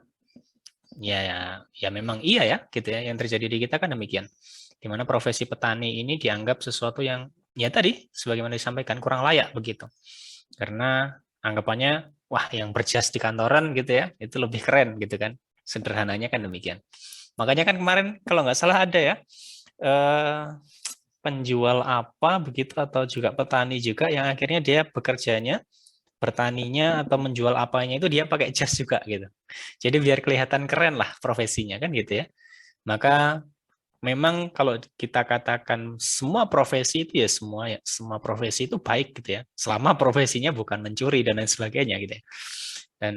Ya memang iya ya gitu ya, yang terjadi di kita kan demikian. Di mana profesi petani ini dianggap sesuatu yang ya tadi sebagaimana disampaikan kurang layak begitu. Karena anggapannya wah yang berjas di kantoran gitu ya, itu lebih keren gitu kan. Sederhananya kan demikian. Makanya kan kemarin kalau nggak salah ada ya penjual apa begitu atau juga petani juga yang akhirnya dia bekerjanya, bertaninya atau menjual apanya itu dia pakai jas juga gitu. Jadi biar kelihatan keren lah profesinya kan gitu ya. Maka memang kalau kita katakan semua profesi itu ya semua profesi itu baik gitu ya. Selama profesinya bukan mencuri dan lain sebagainya gitu ya. Dan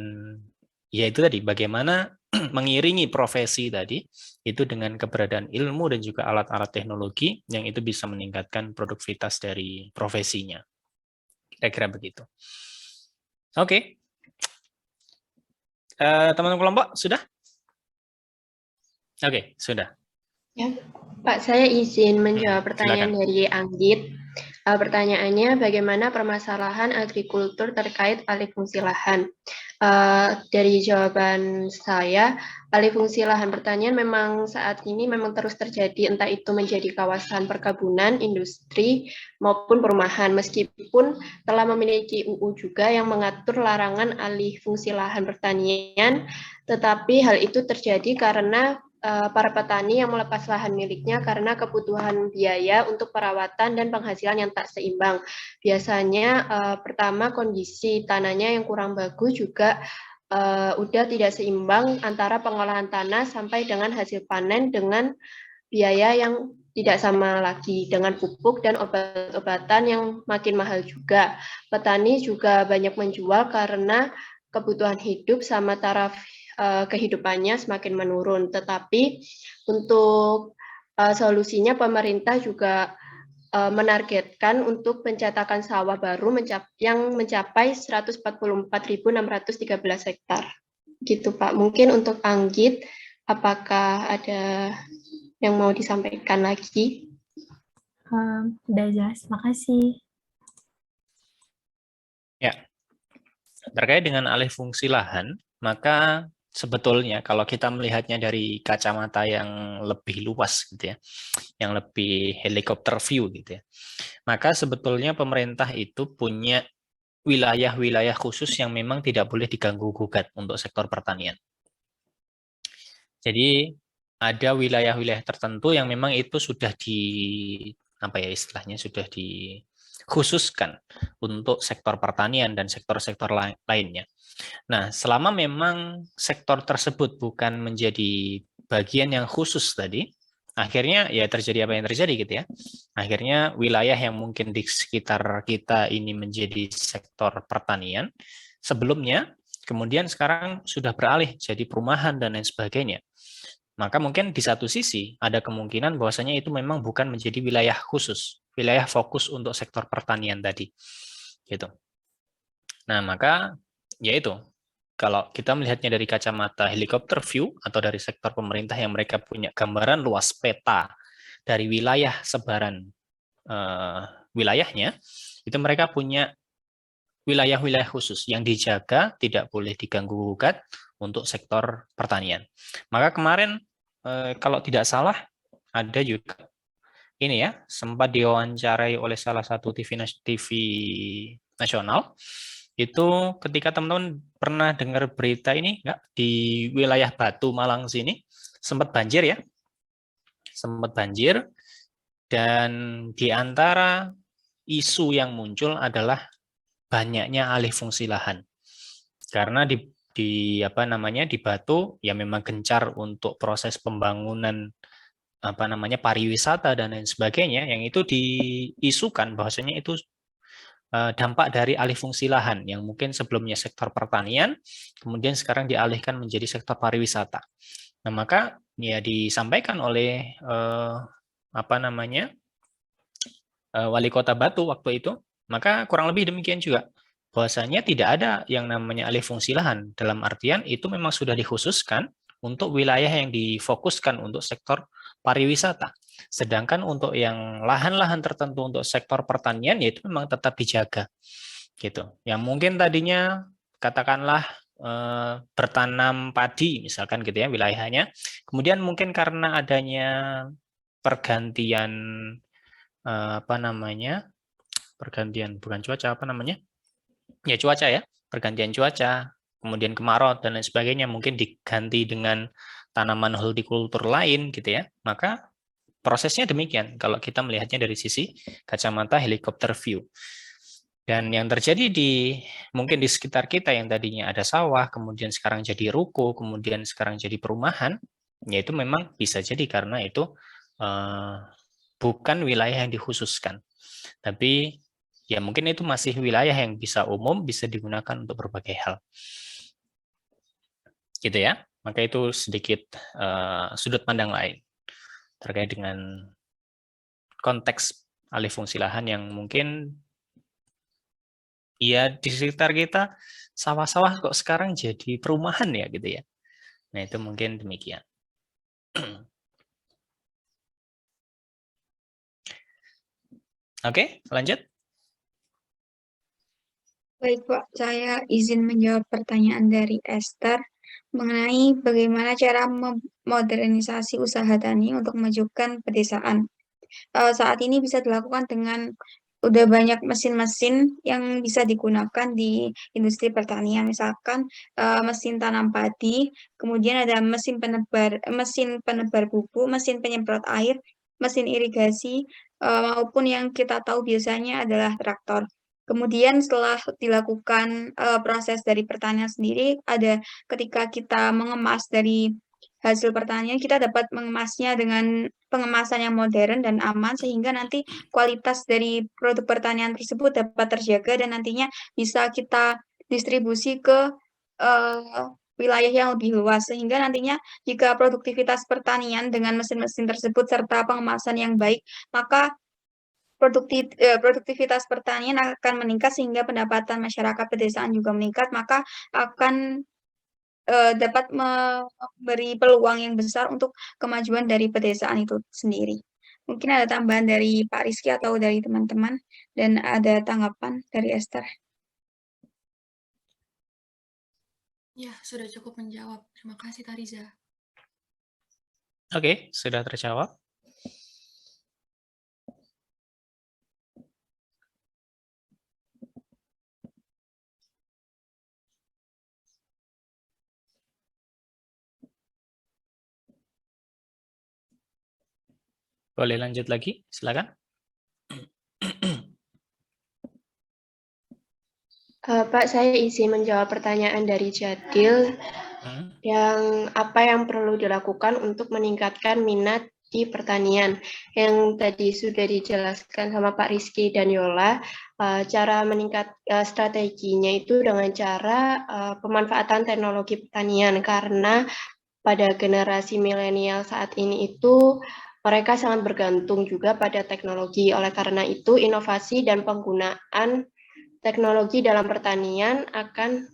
ya itu tadi bagaimana mengiringi profesi tadi itu dengan keberadaan ilmu dan juga alat-alat teknologi yang itu bisa meningkatkan produktivitas dari profesinya. Kira-kira begitu. Oke. Teman-teman kelompok sudah? Oke, sudah. Ya, Pak, saya izin menjawab pertanyaan silakan. dari Anggit. Pertanyaannya, bagaimana permasalahan agrikultur terkait alih fungsi lahan? Dari jawaban saya, alih fungsi lahan pertanian memang saat ini memang terus terjadi, entah itu menjadi kawasan perkebunan, industri, maupun perumahan. Meskipun telah memiliki UU juga yang mengatur larangan alih fungsi lahan pertanian, tetapi hal itu terjadi karena para petani yang melepas lahan miliknya karena kebutuhan biaya untuk perawatan dan penghasilan yang tak seimbang. Biasanya pertama kondisi tanahnya yang kurang bagus juga udah tidak seimbang antara pengolahan tanah sampai dengan hasil panen dengan biaya yang tidak sama lagi dengan pupuk dan obat-obatan yang makin mahal juga. Petani juga banyak menjual karena kebutuhan hidup sama taraf kehidupannya semakin menurun. Tetapi untuk solusinya pemerintah juga menargetkan untuk pencetakan sawah baru yang mencapai 144.613 hektar. Gitu Pak. Mungkin untuk Anggit, apakah ada yang mau disampaikan lagi? Udah jelas, makasih. Ya, terkait dengan alih fungsi lahan, maka sebetulnya kalau kita melihatnya dari kacamata yang lebih luas gitu ya, yang lebih helikopter view gitu ya, maka sebetulnya pemerintah itu punya wilayah-wilayah khusus yang memang tidak boleh diganggu-gugat untuk sektor pertanian. Jadi ada wilayah-wilayah tertentu yang memang itu sudah sudah dikhususkan untuk sektor pertanian dan sektor-sektor lainnya. Nah, selama memang sektor tersebut bukan menjadi bagian yang khusus tadi, akhirnya ya terjadi apa yang terjadi gitu ya. Akhirnya wilayah yang mungkin di sekitar kita ini menjadi sektor pertanian, sebelumnya kemudian sekarang sudah beralih jadi perumahan dan lain sebagainya. Maka mungkin di satu sisi ada kemungkinan bahwasanya itu memang bukan menjadi wilayah khusus, wilayah fokus untuk sektor pertanian tadi. Gitu. Nah, maka yaitu kalau kita melihatnya dari kacamata helikopter view atau dari sektor pemerintah yang mereka punya gambaran luas peta dari wilayah sebaran wilayahnya, itu mereka punya wilayah-wilayah khusus yang dijaga tidak boleh diganggu-gugat untuk sektor pertanian. Maka kemarin kalau tidak salah ada juga ini ya sempat diwawancarai oleh salah satu TV nasional. Itu ketika teman-teman pernah dengar berita ini nggak, di wilayah Batu Malang sini sempat banjir ya, sempat banjir, dan di antara isu yang muncul adalah banyaknya alih fungsi lahan karena di Batu ya memang gencar untuk proses pembangunan pariwisata dan lain sebagainya, yang itu diisukan bahwasanya itu dampak dari alih fungsi lahan yang mungkin sebelumnya sektor pertanian, kemudian sekarang dialihkan menjadi sektor pariwisata. Nah, maka ya disampaikan oleh Wali Kota Batu waktu itu, maka kurang lebih demikian juga. Bahwasanya tidak ada yang namanya alih fungsi lahan, dalam artian itu memang sudah dikhususkan untuk wilayah yang difokuskan untuk sektor pariwisata. Sedangkan untuk yang lahan-lahan tertentu untuk sektor pertanian, yaitu memang tetap dijaga. Gitu. Yang mungkin tadinya katakanlah bertanam padi misalkan gitu ya wilayahnya. Kemudian mungkin karena adanya pergantian pergantian bukan cuaca ya cuaca ya, pergantian cuaca, kemudian kemarau dan lain sebagainya mungkin diganti dengan tanaman hortikultur lain gitu ya, maka prosesnya demikian kalau kita melihatnya dari sisi kacamata helikopter view. Dan yang terjadi mungkin di sekitar kita yang tadinya ada sawah, kemudian sekarang jadi ruko, kemudian sekarang jadi perumahan, yaitu memang bisa jadi karena itu bukan wilayah yang dikhususkan. Tapi ya mungkin itu masih wilayah yang bisa umum, bisa digunakan untuk berbagai hal. Gitu ya. Maka itu sedikit sudut pandang lain terkait dengan konteks alih fungsi lahan yang mungkin ya di sekitar kita sawah-sawah kok sekarang jadi perumahan ya gitu ya. Nah, itu mungkin demikian. Oke, lanjut. Baik, Pak. Saya izin menjawab pertanyaan dari Esther mengenai bagaimana cara memodernisasi usaha tani untuk memajukan pedesaan. Saat ini bisa dilakukan dengan udah banyak mesin-mesin yang bisa digunakan di industri pertanian, misalkan mesin tanam padi, kemudian ada mesin penebar pupuk, mesin penyemprot air, mesin irigasi, maupun yang kita tahu biasanya adalah traktor. Kemudian setelah dilakukan proses dari pertanian sendiri, ada ketika kita mengemas dari hasil pertanian, kita dapat mengemasnya dengan pengemasan yang modern dan aman, sehingga nanti kualitas dari produk pertanian tersebut dapat terjaga dan nantinya bisa kita distribusi ke wilayah yang lebih luas, sehingga nantinya jika produktivitas pertanian dengan mesin-mesin tersebut serta pengemasan yang baik, maka produktivitas pertanian akan meningkat sehingga pendapatan masyarakat pedesaan juga meningkat, maka akan dapat memberi peluang yang besar untuk kemajuan dari pedesaan itu sendiri. Mungkin ada tambahan dari Pak Rizky atau dari teman-teman, dan ada tanggapan dari Esther. Ya, sudah cukup menjawab. Terima kasih, Tariza. Oke, sudah terjawab. Boleh lanjut lagi, silakan. Pak, saya izin menjawab pertanyaan dari Jadil. Yang apa yang perlu dilakukan untuk meningkatkan minat di pertanian. Yang tadi sudah dijelaskan sama Pak Rizky dan Yola, cara meningkat strateginya itu dengan cara pemanfaatan teknologi pertanian, karena pada generasi milenial saat ini itu mereka sangat bergantung juga pada teknologi. Oleh karena itu, inovasi dan penggunaan teknologi dalam pertanian akan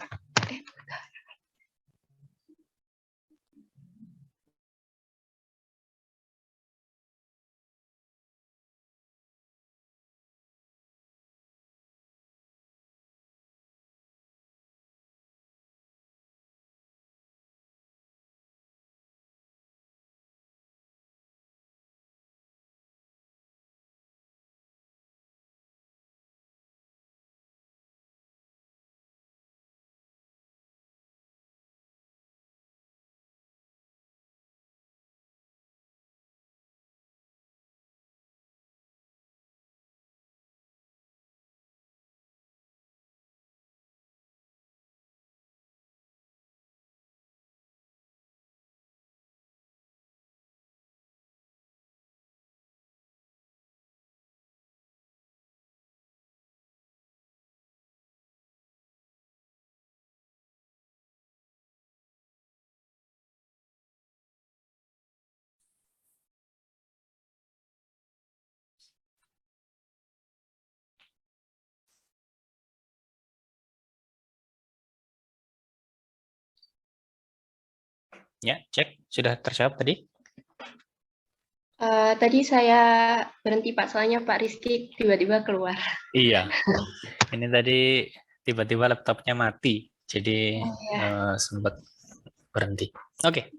Ya, cek. Sudah terjawab tadi? Tadi saya berhenti Pak, soalnya Pak Rizky tiba-tiba keluar. Iya. Ini tadi tiba-tiba laptopnya mati. Jadi sempat berhenti. Oke.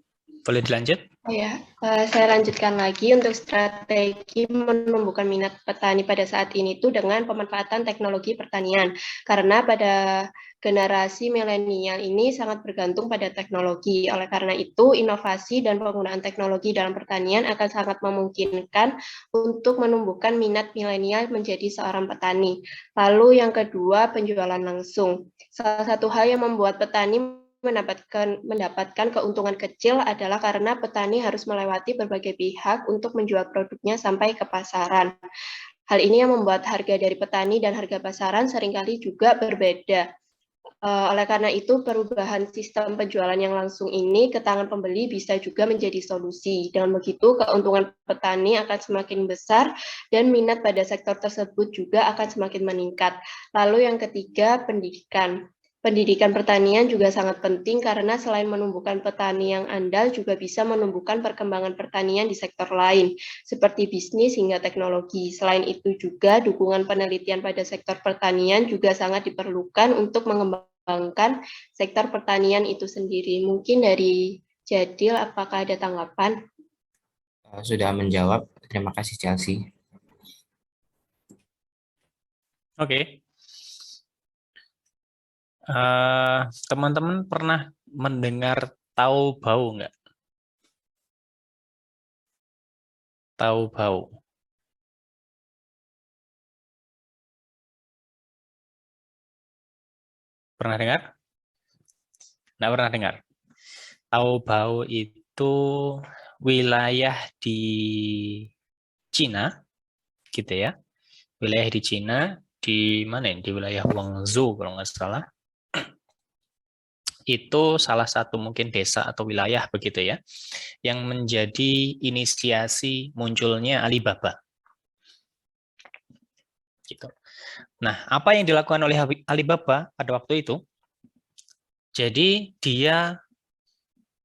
Boleh dilanjut? Oh ya, saya lanjutkan lagi untuk strategi menumbuhkan minat petani pada saat ini itu dengan pemanfaatan teknologi pertanian. Karena pada generasi milenial ini sangat bergantung pada teknologi. Oleh karena itu, inovasi dan penggunaan teknologi dalam pertanian akan sangat memungkinkan untuk menumbuhkan minat milenial menjadi seorang petani. Lalu yang kedua, penjualan langsung. Salah satu hal yang membuat petani mendapatkan keuntungan kecil adalah karena petani harus melewati berbagai pihak untuk menjual produknya sampai ke pasaran. Hal ini yang membuat harga dari petani dan harga pasaran seringkali juga berbeda. Oleh karena itu, perubahan sistem penjualan yang langsung ini ke tangan pembeli bisa juga menjadi solusi. Dengan begitu, keuntungan petani akan semakin besar dan minat pada sektor tersebut juga akan semakin meningkat. Lalu yang ketiga, pendidikan. Pendidikan pertanian juga sangat penting karena selain menumbuhkan petani yang andal juga bisa menumbuhkan perkembangan pertanian di sektor lain seperti bisnis hingga teknologi. Selain itu juga dukungan penelitian pada sektor pertanian juga sangat diperlukan untuk mengembangkan sektor pertanian itu sendiri. Mungkin dari Jadil, apakah ada tanggapan? Sudah menjawab. Terima kasih Chelsea. Oke. Teman-teman pernah mendengar tahu bau nggak? Tahu bau. Pernah dengar? Nggak pernah dengar. Tahu bau itu wilayah di Cina, gitu ya. Wilayah di Cina, di mana ya? Di wilayah Guangzhou kalau nggak salah. Itu salah satu mungkin desa atau wilayah begitu ya, yang menjadi inisiasi munculnya Alibaba. Gitu. Nah, apa yang dilakukan oleh Alibaba pada waktu itu? Jadi dia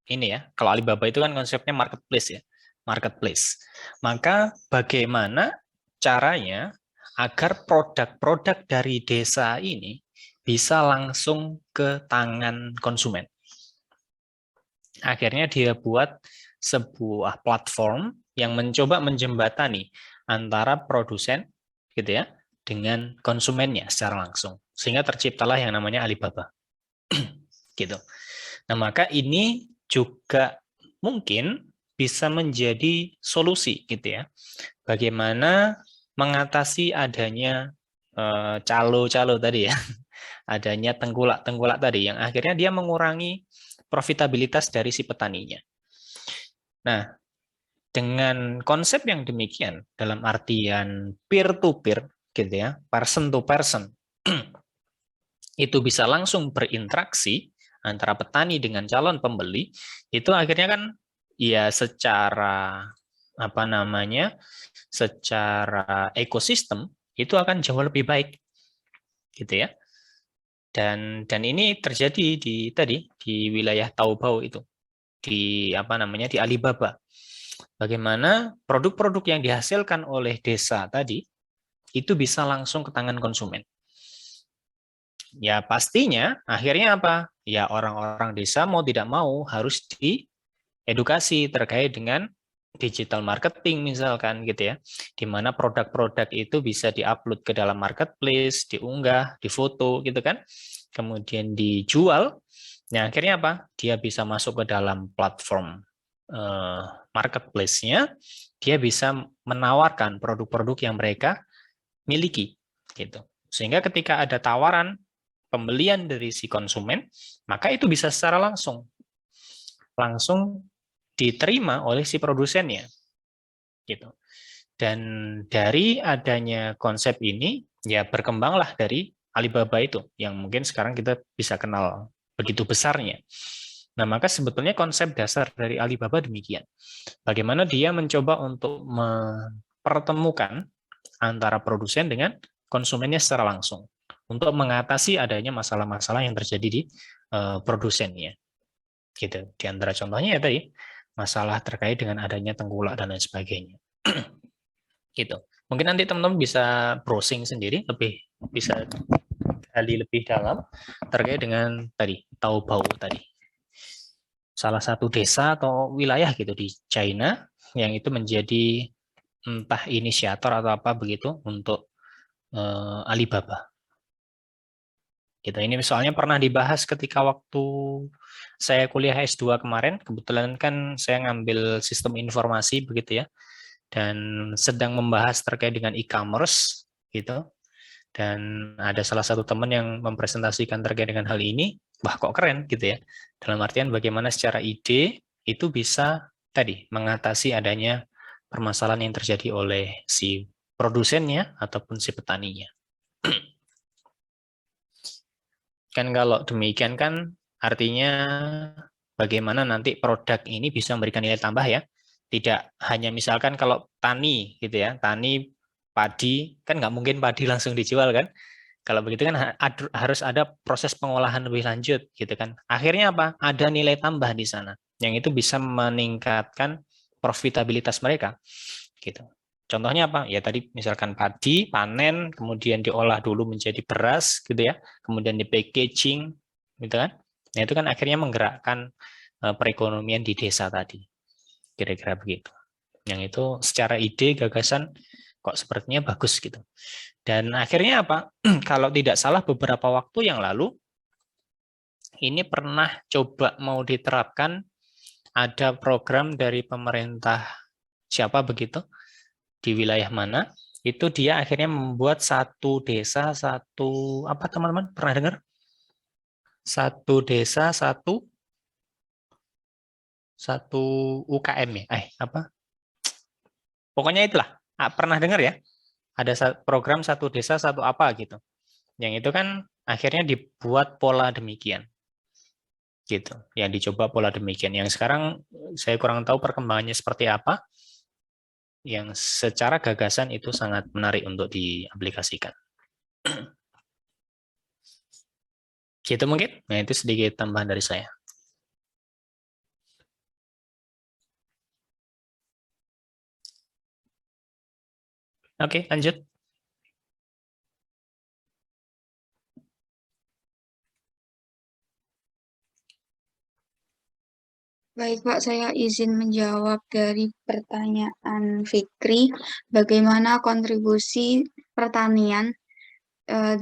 ini ya, kalau Alibaba itu kan konsepnya marketplace ya, marketplace. Maka bagaimana caranya agar produk-produk dari desa ini bisa langsung ke tangan konsumen. Akhirnya dia buat sebuah platform yang mencoba menjembatani antara produsen gitu ya dengan konsumennya secara langsung. Sehingga terciptalah yang namanya Alibaba. Gitu. Nah, maka ini juga mungkin bisa menjadi solusi gitu ya. Bagaimana mengatasi adanya calo-calo tadi ya. Adanya tengkulak-tengkulak tadi yang akhirnya dia mengurangi profitabilitas dari si petaninya. Nah, dengan konsep yang demikian dalam artian peer to peer gitu ya, person to person, itu bisa langsung berinteraksi antara petani dengan calon pembeli, itu akhirnya kan ya secara apa namanya? Secara ekosistem itu akan jauh lebih baik. Gitu ya. Dan ini terjadi di wilayah Taobao itu. Di apa namanya? Di Alibaba. Bagaimana produk-produk yang dihasilkan oleh desa tadi itu bisa langsung ke tangan konsumen. Ya pastinya akhirnya apa? Ya orang-orang desa mau tidak mau harus diedukasi terkait dengan digital marketing misalkan gitu ya. Di mana produk-produk itu bisa diupload ke dalam marketplace, diunggah, difoto gitu kan. Kemudian dijual. Nah, akhirnya apa? Dia bisa masuk ke dalam platform marketplace-nya, dia bisa menawarkan produk-produk yang mereka miliki gitu. Sehingga ketika ada tawaran pembelian dari si konsumen, maka itu bisa secara langsung diterima oleh si produsennya. Gitu. Dan dari adanya konsep ini, ya berkembanglah dari Alibaba itu, yang mungkin sekarang kita bisa kenal begitu besarnya. Nah, maka sebetulnya konsep dasar dari Alibaba demikian. Bagaimana dia mencoba untuk mempertemukan antara produsen dengan konsumennya secara langsung untuk mengatasi adanya masalah-masalah yang terjadi di produsennya. Gitu. Di antara contohnya ya tadi masalah terkait dengan adanya tengkulak dan lain sebagainya. Gitu. Mungkin nanti teman-teman bisa browsing sendiri, lebih bisa gali lebih dalam terkait dengan tadi Taobao tadi. Salah satu desa atau wilayah gitu di China yang itu menjadi entah inisiator atau apa begitu untuk Alibaba. Gitu. Ini soalnya pernah dibahas ketika waktu saya kuliah S2 kemarin, kebetulan kan saya ngambil sistem informasi begitu ya, dan sedang membahas terkait dengan e-commerce gitu. Dan ada salah satu teman yang mempresentasikan terkait dengan hal ini, wah kok keren gitu ya. Dalam artian bagaimana secara ide itu bisa tadi mengatasi adanya permasalahan yang terjadi oleh si produsennya ataupun si petaninya. Kan kalau demikian kan artinya bagaimana nanti produk ini bisa memberikan nilai tambah ya. Tidak hanya misalkan kalau tani gitu ya, tani padi, kan nggak mungkin padi langsung dijual kan. Kalau begitu kan harus ada proses pengolahan lebih lanjut gitu kan. Akhirnya apa? Ada nilai tambah di sana yang itu bisa meningkatkan profitabilitas mereka gitu. Contohnya apa? Ya tadi misalkan padi, panen, kemudian diolah dulu menjadi beras gitu ya, kemudian di packaging gitu kan. Nah, itu kan akhirnya menggerakkan perekonomian di desa tadi. Kira-kira begitu. Yang itu secara ide, gagasan kok sepertinya bagus gitu. Dan akhirnya apa? Kalau tidak salah beberapa waktu yang lalu ini pernah coba mau diterapkan, ada program dari pemerintah siapa begitu di wilayah mana, itu dia akhirnya membuat satu desa, satu apa teman-teman pernah dengar? Satu desa, satu UKM ya? Apa? Pokoknya itulah. Pernah dengar ya? Ada program satu desa, satu apa gitu. Yang itu kan akhirnya dibuat pola demikian. Gitu. Yang dicoba pola demikian. Yang sekarang saya kurang tahu perkembangannya seperti apa. Yang secara gagasan itu sangat menarik untuk diaplikasikan. Gitu mungkin. Nah, itu sedikit tambahan dari saya. Oke, lanjut. Baik, Pak, saya izin menjawab dari pertanyaan Fikri, bagaimana kontribusi pertanian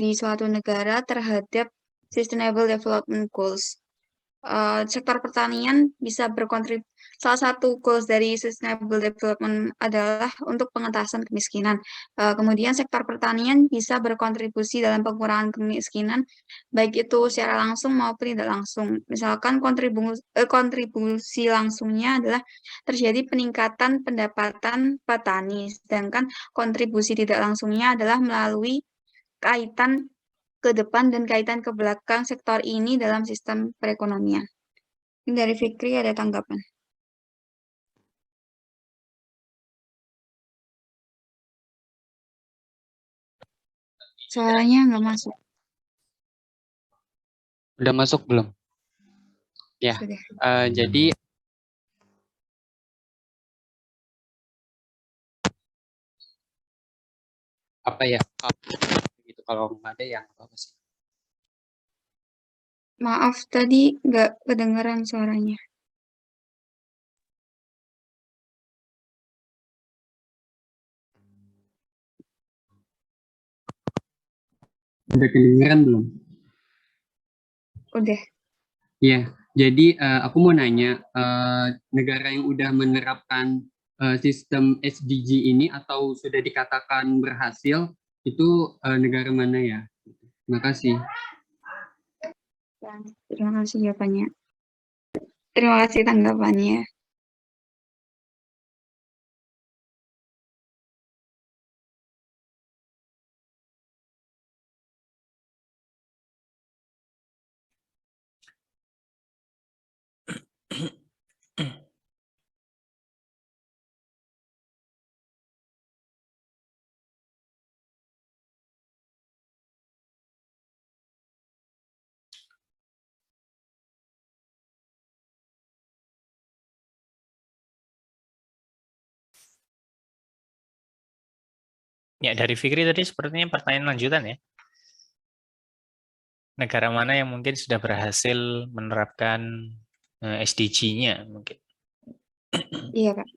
di suatu negara terhadap Sustainable Development Goals. Sektor pertanian bisa berkontribusi. Salah satu goals dari Sustainable Development adalah untuk pengentasan kemiskinan. Kemudian sektor pertanian bisa berkontribusi dalam pengurangan kemiskinan, baik itu secara langsung maupun tidak langsung. Misalkan kontribusi langsungnya adalah terjadi peningkatan pendapatan petani, sedangkan kontribusi tidak langsungnya adalah melalui kaitan ke depan dan kaitan ke belakang sektor ini dalam sistem perekonomian. Ini dari Fikri ada tanggapan? Suaranya nggak masuk. Udah masuk belum? Ya, Sudah. jadi apa ya? Gitu kalau nggak ada yang apa sih? Maaf, tadi nggak kedengeran suaranya. Udah kedengeran belum? Udah. Iya, jadi aku mau nanya, negara yang udah menerapkan sistem SDG ini atau sudah dikatakan berhasil, itu negara mana ya? Terima kasih. Terima kasih jawabannya. Terima kasih tanggapannya. Ya, dari Fikri tadi sepertinya pertanyaan lanjutan ya. Negara mana yang mungkin sudah berhasil menerapkan SDG-nya mungkin? Iya, Kak.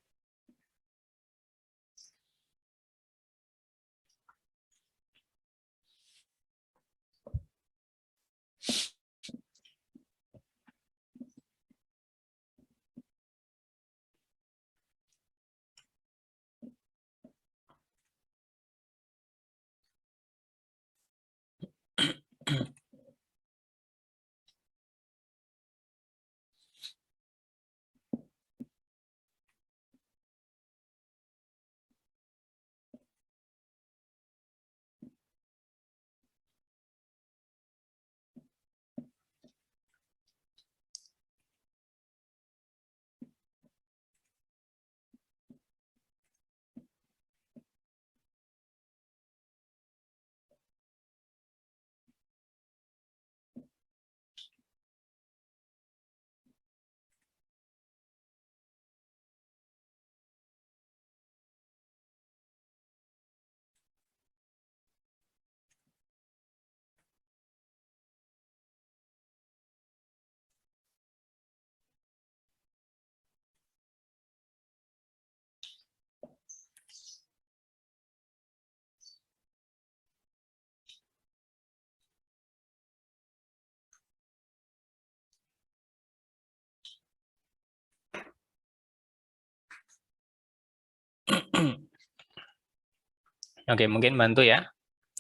Oke, mungkin bantu ya.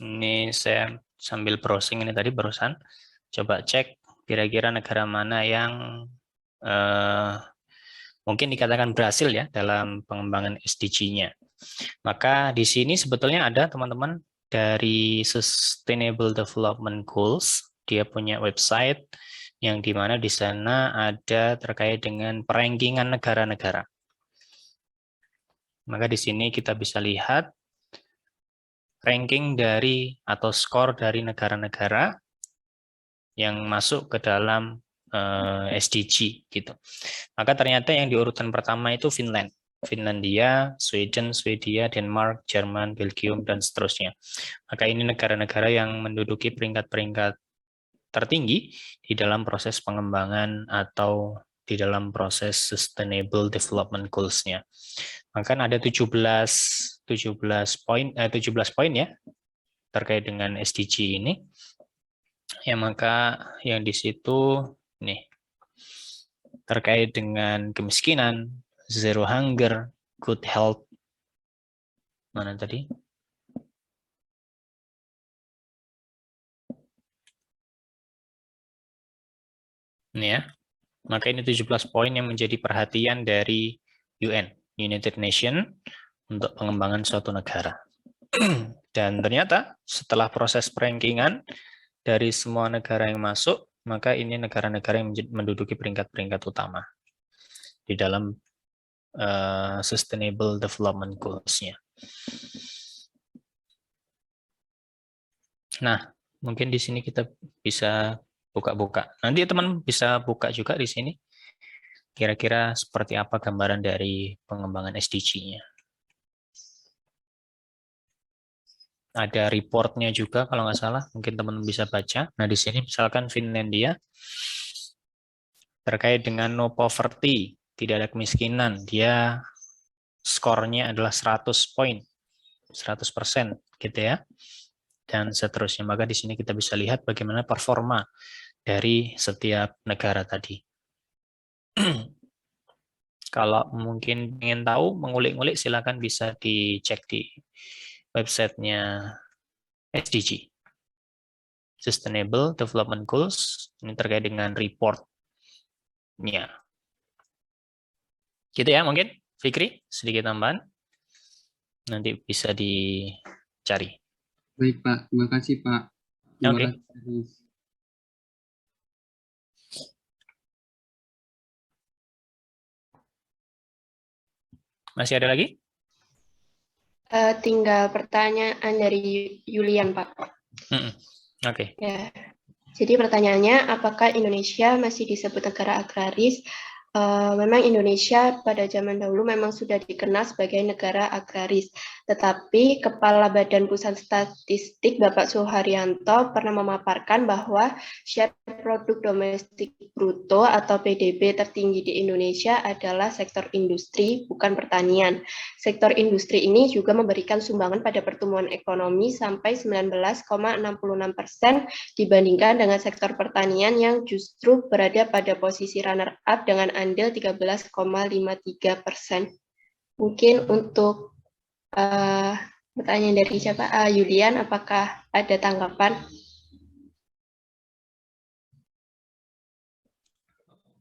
Ini saya sambil browsing ini tadi barusan. Coba cek kira-kira negara mana yang mungkin dikatakan berhasil ya dalam pengembangan SDG-nya. Maka di sini sebetulnya ada teman-teman dari Sustainable Development Goals. Dia punya website yang dimana di sana ada terkait dengan perankingan negara-negara. Maka di sini kita bisa lihat ranking dari atau skor dari negara-negara yang masuk ke dalam SDG gitu. Maka ternyata yang di urutan pertama itu Finlandia, Sweden, Swedia, Denmark, Jerman, Belgium, dan seterusnya. Maka ini negara-negara yang menduduki peringkat-peringkat tertinggi di dalam proses pengembangan atau di dalam proses Sustainable Development Goals-nya. Maka ada 17 poin ya terkait dengan SDG ini. Ya, maka yang di situ nih terkait dengan kemiskinan, zero hunger, good health. Mana tadi? Ini ya. Maka ini 17 poin yang menjadi perhatian dari UN, United Nations, untuk pengembangan suatu negara. Dan ternyata setelah proses perankingan dari semua negara yang masuk, maka ini negara-negara yang menduduki peringkat-peringkat utama di dalam Sustainable Development Goals-nya. Nah, mungkin di sini kita bisa buka-buka. Nanti teman bisa buka juga di sini. Kira-kira seperti apa gambaran dari pengembangan SDG-nya. Ada reportnya juga kalau nggak salah, mungkin teman bisa baca. Nah, di sini misalkan Finlandia terkait dengan no poverty, tidak ada kemiskinan, dia skornya adalah 100 poin, 100% gitu ya. Dan seterusnya. Maka di sini kita bisa lihat bagaimana performa dari setiap negara tadi. Kalau mungkin ingin tahu, mengulik-ngulik, silakan bisa dicek di websitenya SDG. Sustainable Development Goals, ini terkait dengan report-nya. Gitu ya mungkin, Fikri, sedikit tambahan. Nanti bisa dicari. Baik Pak, terima kasih Pak. Terima Oke. kasih. Masih ada lagi? Tinggal pertanyaan dari Yulian, Pak. Oke. Ya. Jadi pertanyaannya, apakah Indonesia masih disebut negara agraris memang Indonesia pada zaman dahulu memang sudah dikenal sebagai negara agraris. Tetapi Kepala Badan Pusat Statistik Bapak Suharyanto pernah memaparkan bahwa share produk domestik bruto atau PDB tertinggi di Indonesia adalah sektor industri, bukan pertanian. Sektor industri ini juga memberikan sumbangan pada pertumbuhan ekonomi sampai 19,66% dibandingkan dengan sektor pertanian yang justru berada pada posisi runner-up dengan andil 13,53%. Mungkin untuk pertanyaan dari siapa? Yulian, apakah ada tanggapan?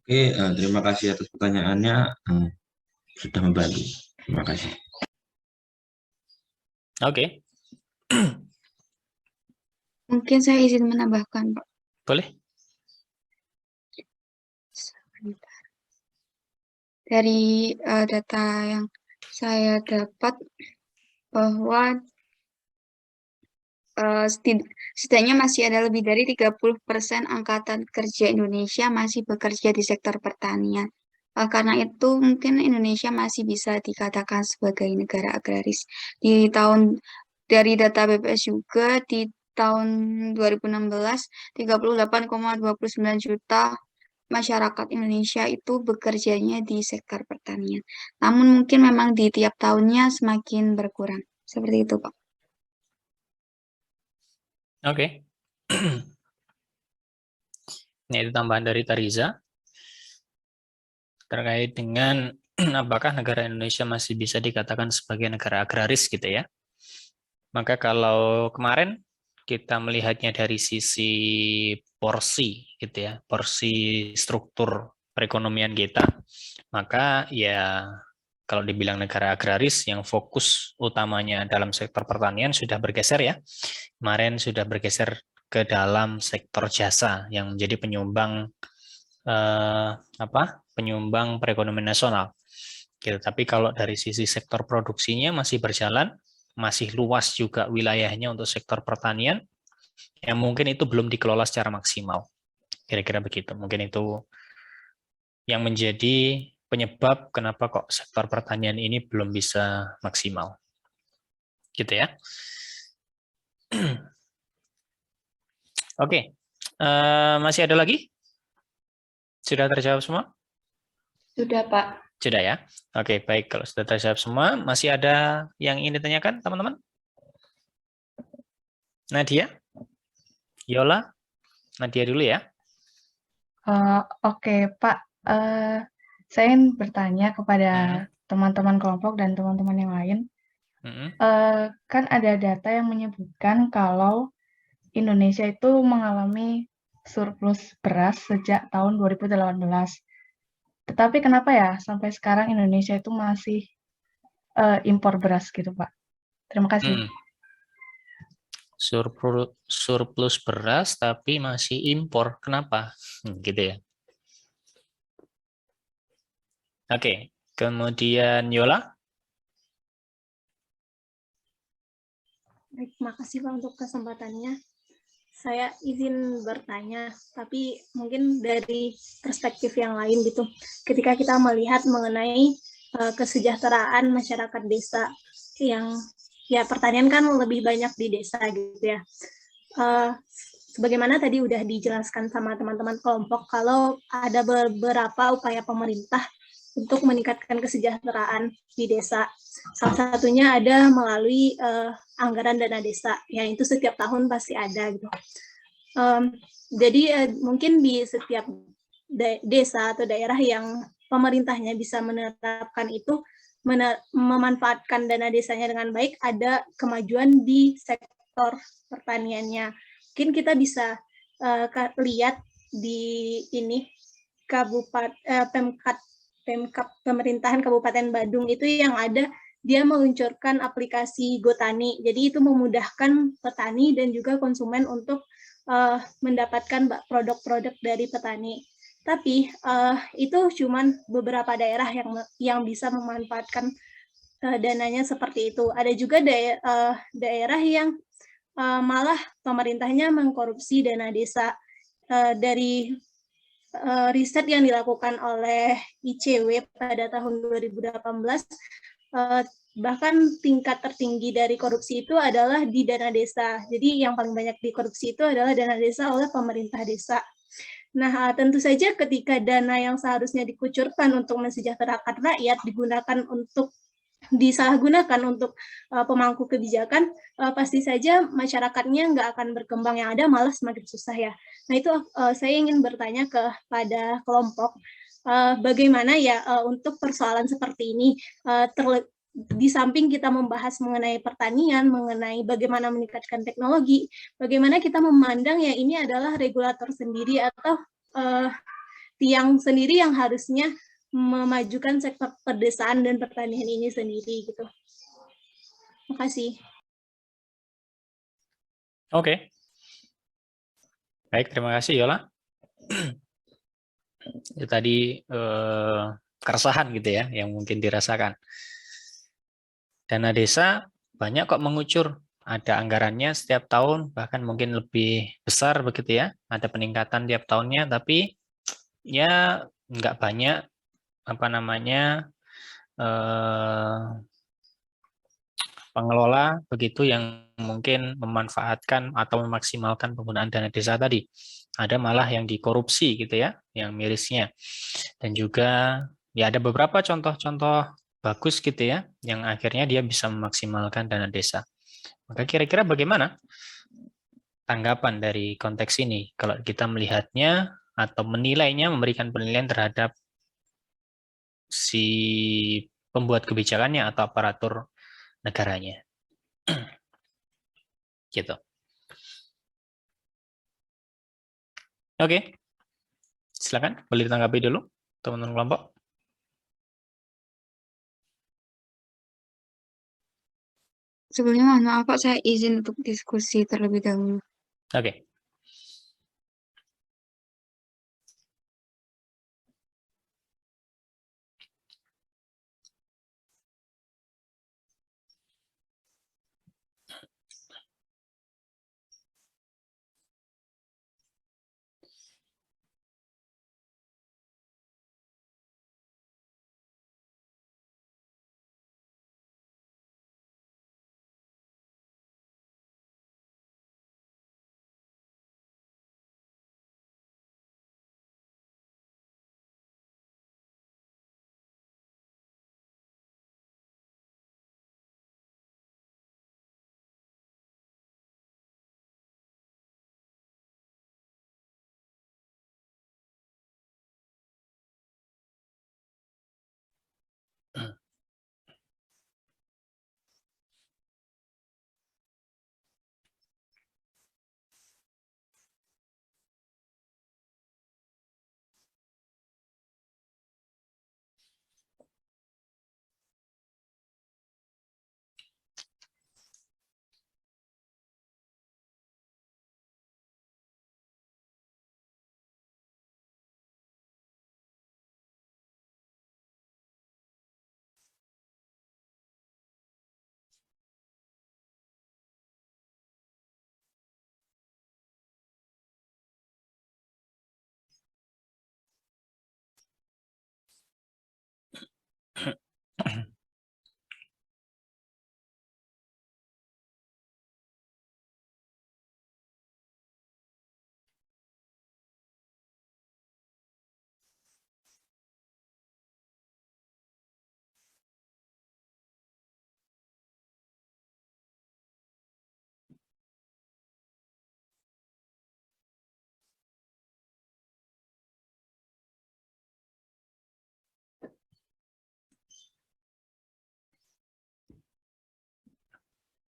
Oke, terima kasih atas pertanyaannya. Sudah membantu. Terima kasih. Oke, Mungkin saya izin menambahkan, Pak. boleh. Dari data yang saya dapat bahwa setidaknya masih ada lebih dari 30% angkatan kerja Indonesia masih bekerja di sektor pertanian. Karena itu mungkin Indonesia masih bisa dikatakan sebagai negara agraris. Dari data BPS juga di tahun 2016 38,29 juta masyarakat Indonesia itu bekerjanya di sektor pertanian. Namun mungkin memang di tiap tahunnya semakin berkurang. Seperti itu, Pak. Oke. Ini itu tambahan dari Tariza terkait dengan apakah negara Indonesia masih bisa dikatakan sebagai negara agraris gitu ya. Maka kalau kemarin kita melihatnya dari sisi porsi gitu ya, porsi struktur perekonomian kita, maka ya kalau dibilang negara agraris yang fokus utamanya dalam sektor pertanian sudah bergeser ya. Kemarin sudah bergeser ke dalam sektor jasa yang menjadi penyumbang penyumbang perekonomian nasional. Gitu. Tapi kalau dari sisi sektor produksinya masih berjalan, masih luas juga wilayahnya untuk sektor pertanian, yang mungkin itu belum dikelola secara maksimal. Kira-kira begitu. Mungkin itu yang menjadi penyebab kenapa kok sektor pertanian ini belum bisa maksimal. Gitu ya. Oke. Masih ada lagi? Sudah terjawab semua? Sudah, Pak. Sudah ya? Oke, baik. Kalau sudah terjawab semua, masih ada yang ingin ditanyakan, teman-teman? Nadia? Yola? Nadia dulu ya. Oke, Pak. Saya ingin bertanya kepada teman-teman kelompok dan teman-teman yang lain. Kan ada data yang menyebutkan kalau Indonesia itu mengalami surplus beras sejak tahun 2018. Tetapi kenapa ya sampai sekarang Indonesia itu masih impor beras gitu, Pak? Terima kasih. Surplus beras tapi masih impor. Kenapa? Gitu ya. Oke, kemudian Yola? Baik, makasih Pak untuk kesempatannya. Saya izin bertanya, tapi mungkin dari perspektif yang lain gitu. Ketika kita melihat mengenai kesejahteraan masyarakat desa yang ya pertanian kan lebih banyak di desa gitu ya. Sebagaimana tadi udah dijelaskan sama teman-teman kelompok, kalau ada beberapa upaya pemerintah untuk meningkatkan kesejahteraan di desa. Salah satunya ada melalui anggaran dana desa, yang itu setiap tahun pasti ada gitu. Jadi mungkin di setiap desa atau daerah yang pemerintahnya bisa menerapkan itu, memanfaatkan dana desanya dengan baik, ada kemajuan di sektor pertaniannya. Mungkin kita bisa lihat di ini Pemkab Pemerintahan Kabupaten Badung itu yang ada, dia meluncurkan aplikasi GoTani. Jadi itu memudahkan petani dan juga konsumen untuk mendapatkan produk-produk dari petani. Tapi itu cuma beberapa daerah yang bisa memanfaatkan dananya seperti itu. Ada juga daerah yang malah pemerintahnya mengkorupsi dana desa dari riset yang dilakukan oleh ICW pada tahun 2018, bahkan tingkat tertinggi dari korupsi itu adalah di dana desa. Jadi yang paling banyak dikorupsi itu adalah dana desa oleh pemerintah desa. Nah, tentu saja ketika dana yang seharusnya dikucurkan untuk mensejahterakan rakyat digunakan untuk disalahgunakan untuk pemangku kebijakan, pasti saja masyarakatnya nggak akan berkembang, yang ada malah semakin susah ya. Nah itu saya ingin bertanya kepada kelompok, bagaimana ya untuk persoalan seperti ini, di samping kita membahas mengenai pertanian, mengenai bagaimana meningkatkan teknologi, bagaimana kita memandang ya ini adalah regulator sendiri atau tiang sendiri yang harusnya memajukan sektor pedesaan dan pertanian ini sendiri gitu. Terima kasih. Oke. Baik, terima kasih Yola. Itu tadi keresahan gitu ya yang mungkin dirasakan. Dana desa banyak kok mengucur. Ada anggarannya setiap tahun, bahkan mungkin lebih besar begitu ya. Ada peningkatan tiap tahunnya, tapi ya nggak banyak pengelola begitu yang mungkin memanfaatkan atau memaksimalkan penggunaan dana desa tadi. Ada malah yang dikorupsi gitu ya, yang mirisnya. Dan juga ya ada beberapa contoh-contoh bagus gitu ya, yang akhirnya dia bisa memaksimalkan dana desa. Maka kira-kira bagaimana tanggapan dari konteks ini kalau kita melihatnya atau menilainya, memberikan penilaian terhadap si pembuat kebijakannya atau aparatur negaranya. Gitu. Oke. Silakan, boleh ditanggapi dulu teman-teman kelompok. Sebelumnya mohon maaf Pak, saya izin untuk diskusi terlebih dahulu. Oke.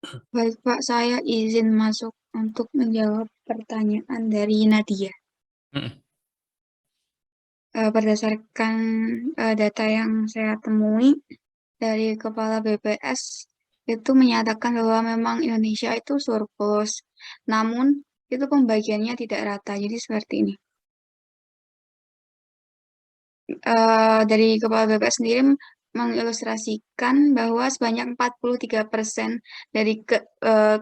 Baik Pak, saya izin masuk untuk menjawab pertanyaan dari Nadia. Berdasarkan data yang saya temui dari Kepala BPS itu menyatakan bahwa memang Indonesia itu surplus, namun itu pembagiannya tidak rata, jadi seperti ini. Dari Kepala BPS sendiri mengilustrasikan bahwa sebanyak 43% dari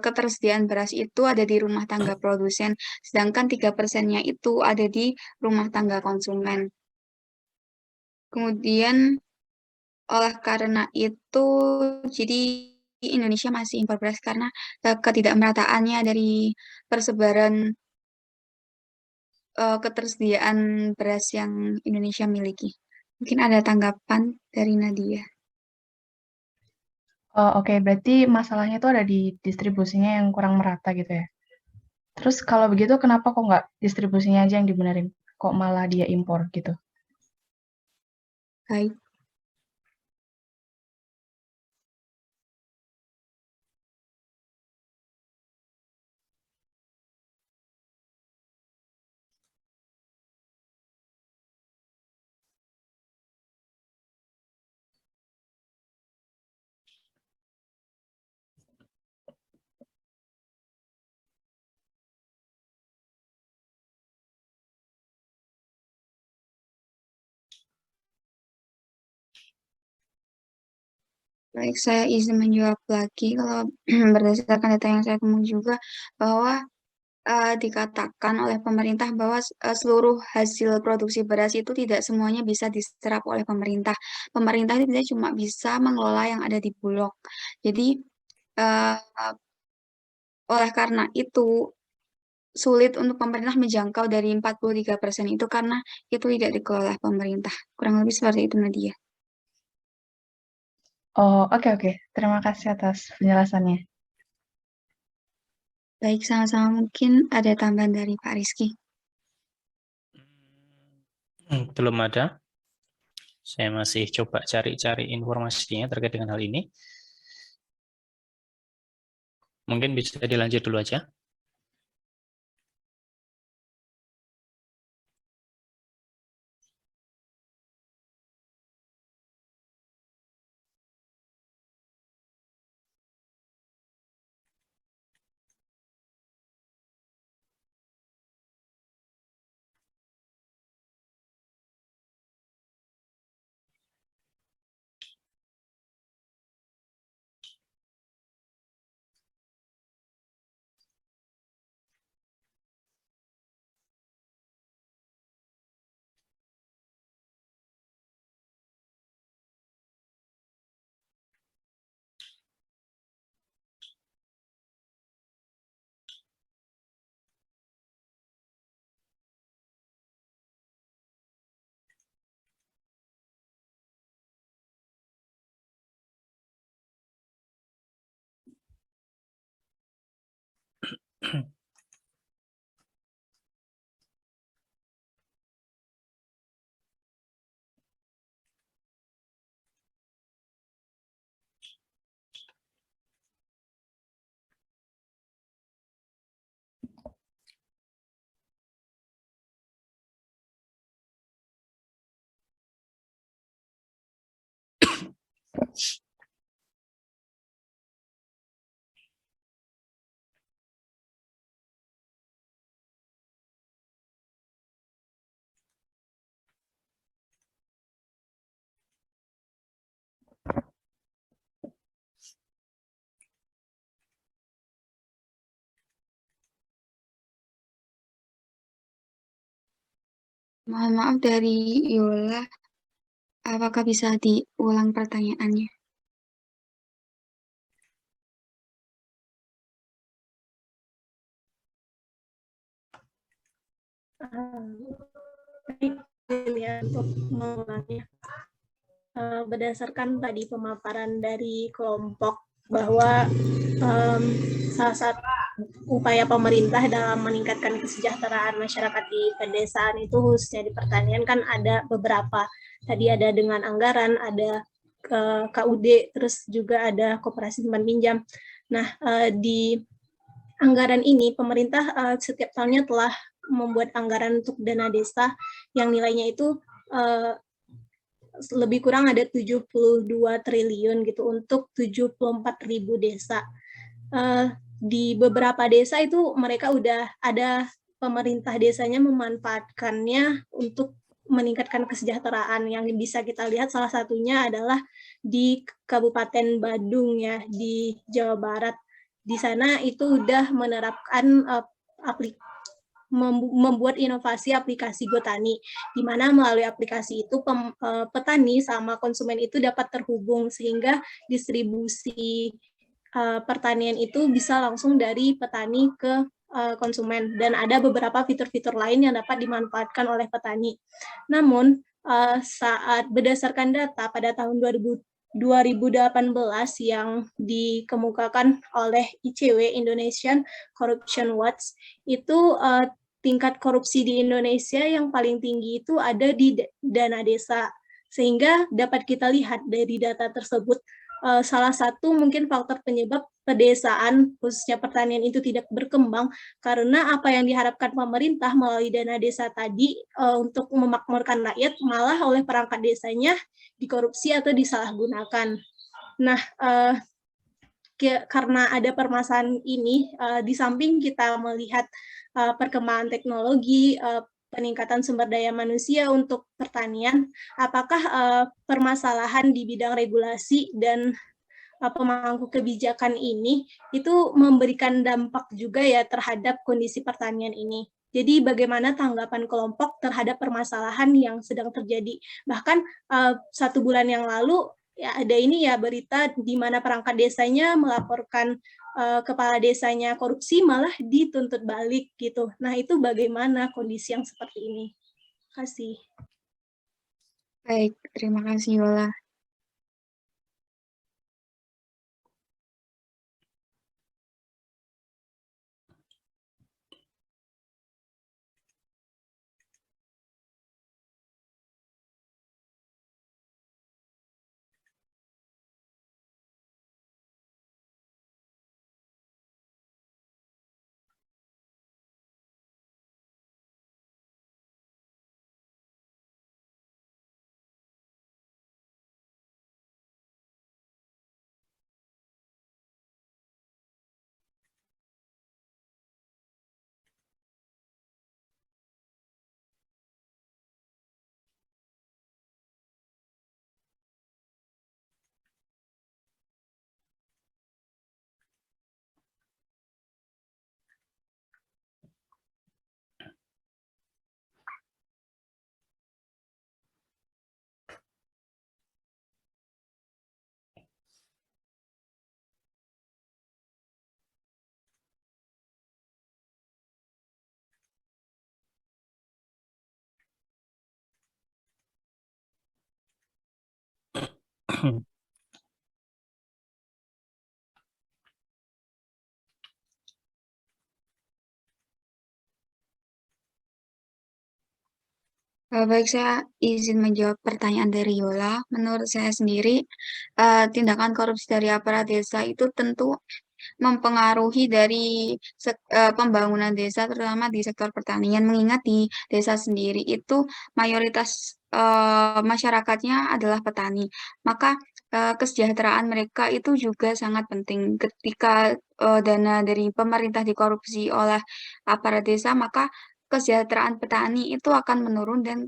ketersediaan beras itu ada di rumah tangga produsen, sedangkan 3%-nya itu ada di rumah tangga konsumen. Kemudian oleh karena itu, jadi Indonesia masih impor beras karena ketidakmerataannya dari persebaran ketersediaan beras yang Indonesia miliki. Mungkin ada tanggapan dari Nadia. Oh, oke, berarti masalahnya itu ada di distribusinya yang kurang merata gitu ya. Terus kalau begitu kenapa kok nggak distribusinya aja yang dibenerin? Kok malah dia impor gitu? Baik. Baik, saya izin menjawab lagi kalau berdasarkan data yang saya temui juga bahwa dikatakan oleh pemerintah bahwa seluruh hasil produksi beras itu tidak semuanya bisa diserap oleh pemerintah. Pemerintah itu tidak cuma bisa mengelola yang ada di Bulog. Jadi oleh karena itu sulit untuk pemerintah menjangkau dari 43% itu karena itu tidak dikelola pemerintah. Kurang lebih seperti itu, Nadia. Oh, oke. Terima kasih atas penjelasannya. Baik, sama-sama. Mungkin ada tambahan dari Pak Rizky. Belum ada. Saya masih coba cari-cari informasinya terkait dengan hal ini. Mungkin bisa dilanjut dulu aja. Mohon maaf dari Yola, apakah bisa diulang pertanyaannya? Untuk mengulanginya. Berdasarkan tadi pemaparan dari kelompok bahwa salah satu upaya pemerintah dalam meningkatkan kesejahteraan masyarakat di pedesaan itu khususnya di pertanian kan ada beberapa. Tadi ada dengan anggaran, ada KUD, terus juga ada koperasi simpan pinjam. Nah, di anggaran ini pemerintah setiap tahunnya telah membuat anggaran untuk dana desa yang nilainya itu lebih kurang ada 72 triliun gitu untuk 74.000 desa. Di beberapa desa itu mereka udah ada pemerintah desanya memanfaatkannya untuk meningkatkan kesejahteraan. Yang bisa kita lihat salah satunya adalah di Kabupaten Badung ya, di Jawa Barat. Di sana itu udah menerapkan membuat inovasi aplikasi GoTani, di mana melalui aplikasi itu petani sama konsumen itu dapat terhubung sehingga distribusi pertanian itu bisa langsung dari petani ke konsumen, dan ada beberapa fitur-fitur lain yang dapat dimanfaatkan oleh petani. Namun saat berdasarkan data pada tahun 2018 yang dikemukakan oleh ICW, Indonesian Corruption Watch, itu tingkat korupsi di Indonesia yang paling tinggi itu ada di dana desa. Sehingga dapat kita lihat dari data tersebut, salah satu mungkin faktor penyebab pedesaan, khususnya pertanian itu tidak berkembang, karena apa yang diharapkan pemerintah melalui dana desa tadi untuk memakmurkan rakyat, malah oleh perangkat desanya dikorupsi atau disalahgunakan. Nah, karena ada permasalahan ini, di samping kita melihat perkembangan teknologi, peningkatan sumber daya manusia untuk pertanian, apakah permasalahan di bidang regulasi dan pemangku kebijakan ini itu memberikan dampak juga ya terhadap kondisi pertanian ini. Jadi bagaimana tanggapan kelompok terhadap permasalahan yang sedang terjadi? Bahkan 1 bulan yang lalu ya ada ini ya berita di mana perangkat desanya melaporkan kepala desanya korupsi malah dituntut balik gitu. Nah, itu bagaimana kondisi yang seperti ini? Terima kasih. Baik, terima kasih Yola. Baik, saya izin menjawab pertanyaan dari Yola. Menurut saya sendiri, tindakan korupsi dari aparat desa itu tentu mempengaruhi dari pembangunan desa, terutama di sektor pertanian. Mengingat di desa sendiri itu mayoritas masyarakatnya adalah petani. Maka kesejahteraan mereka itu juga sangat penting. Ketika dana dari pemerintah dikorupsi oleh aparat desa, maka kesejahteraan petani itu akan menurun dan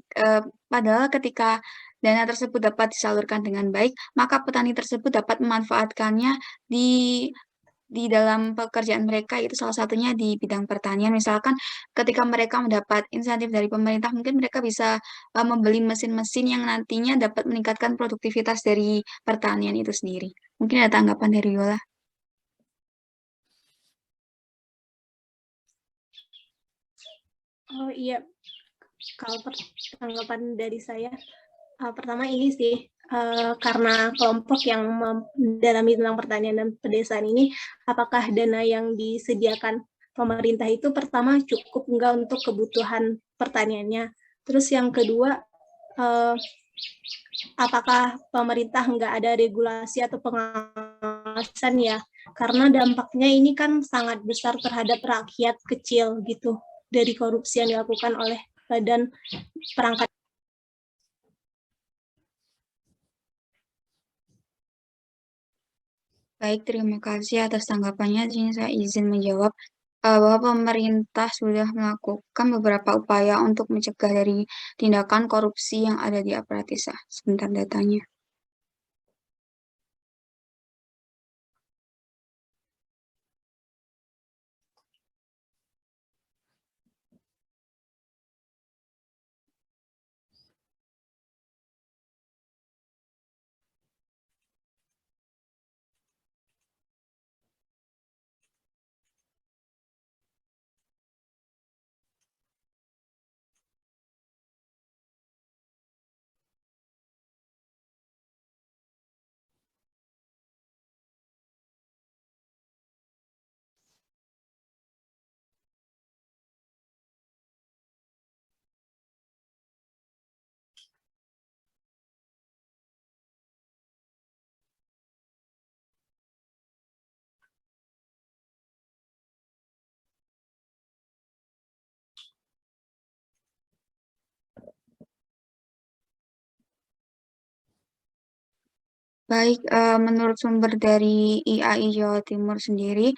padahal ketika dana tersebut dapat disalurkan dengan baik, maka petani tersebut dapat memanfaatkannya di dalam pekerjaan mereka, itu salah satunya di bidang pertanian. Misalkan ketika mereka mendapat insentif dari pemerintah, mungkin mereka bisa membeli mesin-mesin yang nantinya dapat meningkatkan produktivitas dari pertanian itu sendiri. Mungkin ada tanggapan dari Yola. Oh iya, kalau tanggapan dari saya, pertama ini sih, karena kelompok yang mendalami tentang pertanian dan pedesaan ini, apakah dana yang disediakan pemerintah itu pertama cukup enggak untuk kebutuhan pertaniannya. Terus yang kedua, apakah pemerintah enggak ada regulasi atau pengawasan ya? Karena dampaknya ini kan sangat besar terhadap rakyat kecil gitu, dari korupsi yang dilakukan oleh badan perangkat. Baik, terima kasih atas tanggapannya. Jadi saya izin menjawab. bahwa pemerintah sudah melakukan beberapa upaya untuk mencegah dari tindakan korupsi yang ada di aparat desa. Sebentar datanya. Baik, menurut sumber dari IAI Jawa Timur sendiri,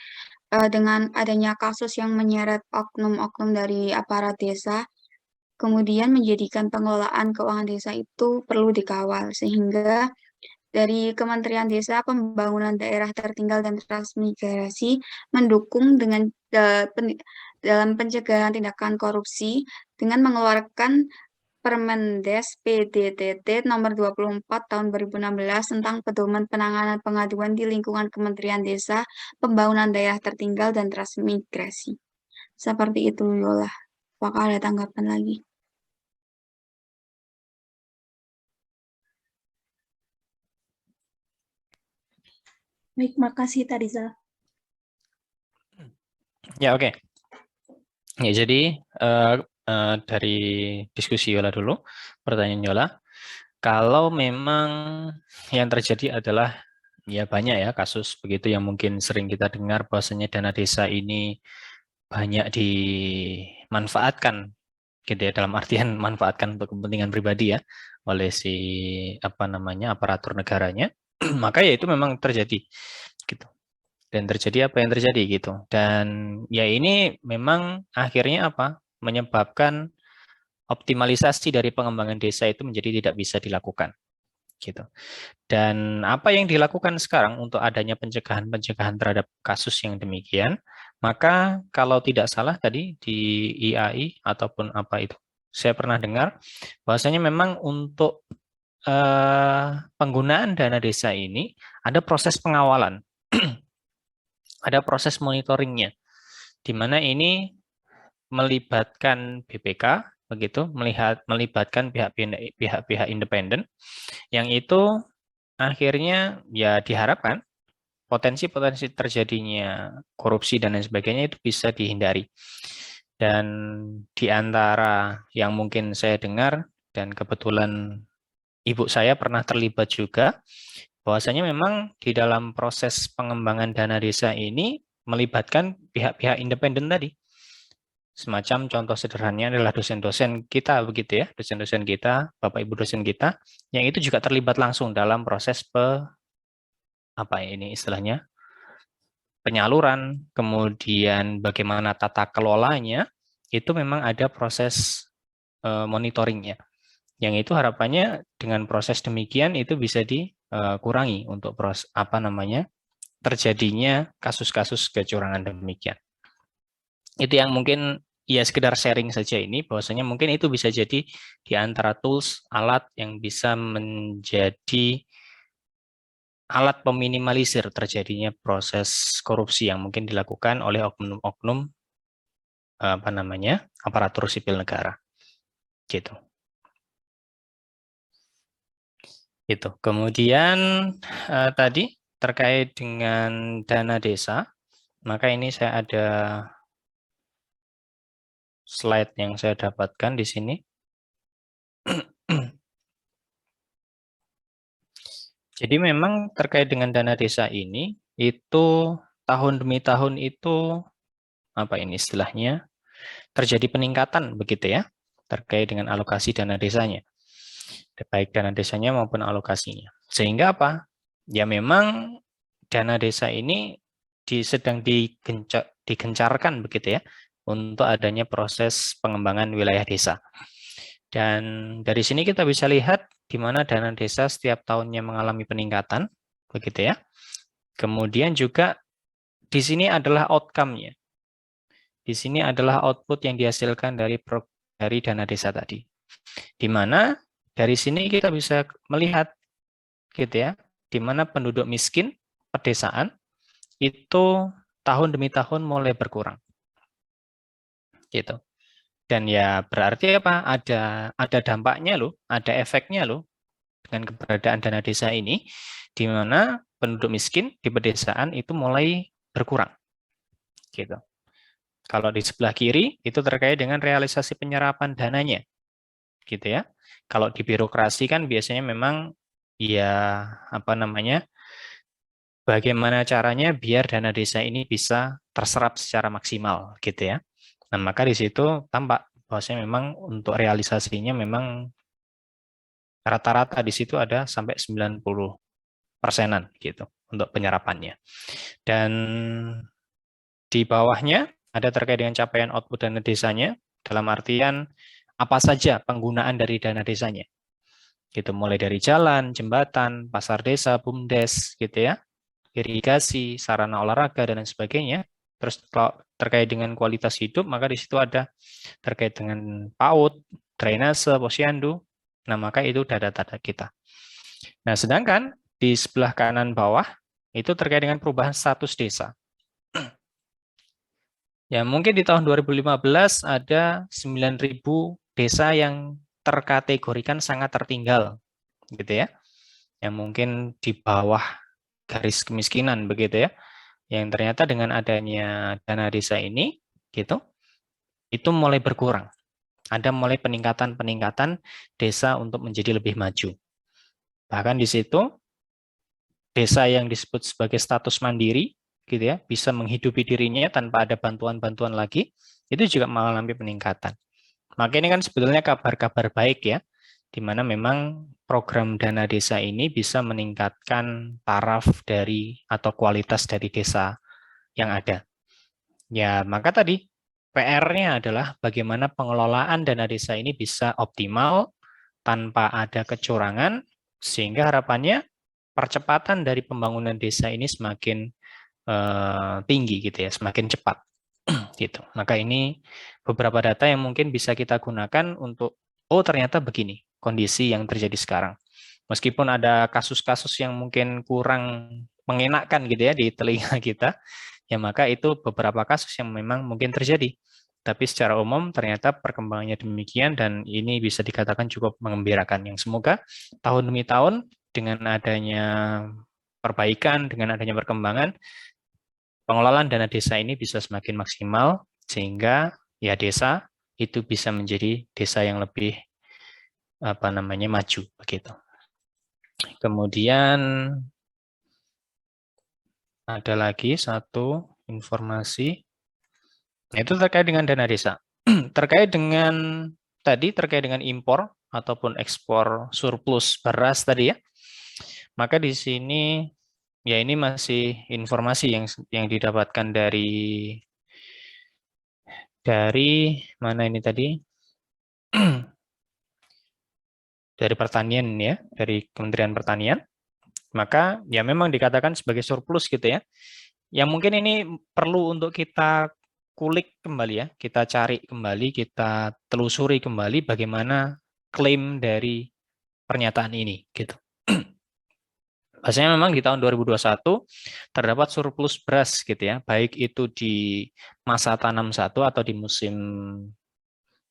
dengan adanya kasus yang menyeret oknum-oknum dari aparat desa, kemudian menjadikan pengelolaan keuangan desa itu perlu dikawal, sehingga dari Kementerian Desa, Pembangunan Daerah Tertinggal dan Transmigrasi mendukung dengan dalam pencegahan tindakan korupsi dengan mengeluarkan Permendes PDTT nomor 24 tahun 2016 tentang pedoman penanganan pengaduan di lingkungan Kementerian Desa, Pembangunan Daerah Tertinggal dan Transmigrasi. Seperti itu, Yola. Apakah ada tanggapan lagi? Baik, makasih Tariza. Ya, oke. Ya, jadi dari diskusi Yola dulu, pertanyaan Yola, kalau memang yang terjadi adalah ya banyak ya kasus begitu yang mungkin sering kita dengar bahwasanya dana desa ini banyak dimanfaatkan gitu ya, dalam artian manfaatkan untuk kepentingan pribadi ya oleh si aparatur negaranya, maka ya itu memang terjadi gitu. Dan terjadi apa yang terjadi gitu. Dan ya ini memang akhirnya menyebabkan optimalisasi dari pengembangan desa itu menjadi tidak bisa dilakukan gitu. Dan apa yang dilakukan sekarang untuk adanya pencegahan-pencegahan terhadap kasus yang demikian, maka kalau tidak salah tadi di IAI ataupun apa itu, saya pernah dengar bahwasanya memang untuk penggunaan dana desa ini ada proses pengawalan, ada proses monitoringnya, di mana ini melibatkan BPK, begitu, melibatkan pihak-pihak independen, yang itu akhirnya ya diharapkan potensi-potensi terjadinya korupsi dan lain sebagainya itu bisa dihindari. Dan di antara yang mungkin saya dengar, dan kebetulan ibu saya pernah terlibat juga, bahwasanya memang di dalam proses pengembangan dana desa ini melibatkan pihak-pihak independen tadi. Semacam contoh sederhananya adalah dosen-dosen kita begitu ya, dosen-dosen kita, Bapak Ibu dosen kita, yang itu juga terlibat langsung dalam proses penyaluran, kemudian bagaimana tata kelolanya, itu memang ada proses monitoringnya. Yang itu harapannya dengan proses demikian itu bisa dikurangi untuk terjadinya kasus-kasus kecurangan demikian. Itu yang mungkin ya sekedar sharing saja ini, bahwasanya mungkin itu bisa jadi di antara tools, alat yang bisa menjadi alat peminimalisir terjadinya proses korupsi yang mungkin dilakukan oleh oknum-oknum aparatur sipil negara. Gitu. Itu. Kemudian tadi terkait dengan dana desa, maka ini saya ada slide yang saya dapatkan di sini. Jadi memang terkait dengan dana desa ini, itu tahun demi tahun itu, istilahnya, terjadi peningkatan begitu ya, terkait dengan alokasi dana desanya. Baik dana desanya maupun alokasinya. Sehingga apa? Ya memang dana desa ini sedang digencarkan begitu ya untuk adanya proses pengembangan wilayah desa. Dan dari sini kita bisa lihat di mana dana desa setiap tahunnya mengalami peningkatan, begitu ya. Kemudian juga di sini adalah outcome-nya. Di sini adalah output yang dihasilkan dari dana desa tadi. Di mana dari sini kita bisa melihat gitu ya, di mana penduduk miskin pedesaan itu tahun demi tahun mulai berkurang. Gitu. Dan ya berarti apa? Ada dampaknya loh, ada efeknya loh dengan keberadaan dana desa ini, di mana penduduk miskin di pedesaan itu mulai berkurang. Gitu. Kalau di sebelah kiri itu terkait dengan realisasi penyerapan dananya. Gitu ya. Kalau di birokrasi kan biasanya memang ya apa namanya? Bagaimana caranya biar dana desa ini bisa terserap secara maksimal gitu ya. Nah, maka di situ tampak bahwasanya memang untuk realisasinya memang rata-rata di situ ada sampai 90%-an gitu untuk penyerapannya. Dan di bawahnya ada terkait dengan capaian output dana desanya dalam artian apa saja penggunaan dari dana desanya. Gitu, mulai dari jalan, jembatan, pasar desa, BUMDes gitu ya, irigasi, sarana olahraga dan lain sebagainya. Terus kalau terkait dengan kualitas hidup, maka di situ ada terkait dengan PAUD, drainase, posyandu. Nah, maka itu data-data kita. Nah, sedangkan di sebelah kanan bawah itu terkait dengan perubahan status desa. Ya, mungkin di tahun 2015 ada 9.000 desa yang terkategorikan sangat tertinggal, gitu ya. Yang mungkin di bawah garis kemiskinan, begitu ya. Yang ternyata dengan adanya dana desa ini, gitu, itu mulai berkurang. Ada mulai peningkatan desa untuk menjadi lebih maju. Bahkan di situ, desa yang disebut sebagai status mandiri, gitu ya, bisa menghidupi dirinya tanpa ada bantuan-bantuan lagi, itu juga mengalami peningkatan. Maka ini kan sebetulnya kabar-kabar baik ya, di mana memang program dana desa ini bisa meningkatkan taraf dari atau kualitas dari desa yang ada. Ya, maka tadi PR-nya adalah bagaimana pengelolaan dana desa ini bisa optimal tanpa ada kecurangan, sehingga harapannya percepatan dari pembangunan desa ini semakin tinggi gitu ya, semakin cepat gitu. Maka ini beberapa data yang mungkin bisa kita gunakan untuk ternyata begini kondisi yang terjadi sekarang. Meskipun ada kasus-kasus yang mungkin kurang mengenakkan gitu ya di telinga kita, ya maka itu beberapa kasus yang memang mungkin terjadi. Tapi secara umum ternyata perkembangannya demikian dan ini bisa dikatakan cukup mengembirakan. Yang semoga tahun demi tahun dengan adanya perbaikan, dengan adanya perkembangan, pengelolaan dana desa ini bisa semakin maksimal sehingga ya desa itu bisa menjadi desa yang lebih apa namanya maju begitu. Kemudian ada lagi satu informasi, itu terkait dengan dana desa. Terkait dengan terkait dengan impor ataupun ekspor surplus beras tadi ya. Maka di sini ya ini masih informasi yang didapatkan dari mana ini tadi? Dari pertanian ya, dari Kementerian Pertanian. Maka ya memang dikatakan sebagai surplus gitu ya. Yang mungkin ini perlu untuk kita kulik kembali ya, kita cari kembali, kita telusuri kembali bagaimana klaim dari pernyataan ini gitu. Bahasanya memang di tahun 2021 terdapat surplus beras gitu ya, baik itu di masa tanam 1 atau di musim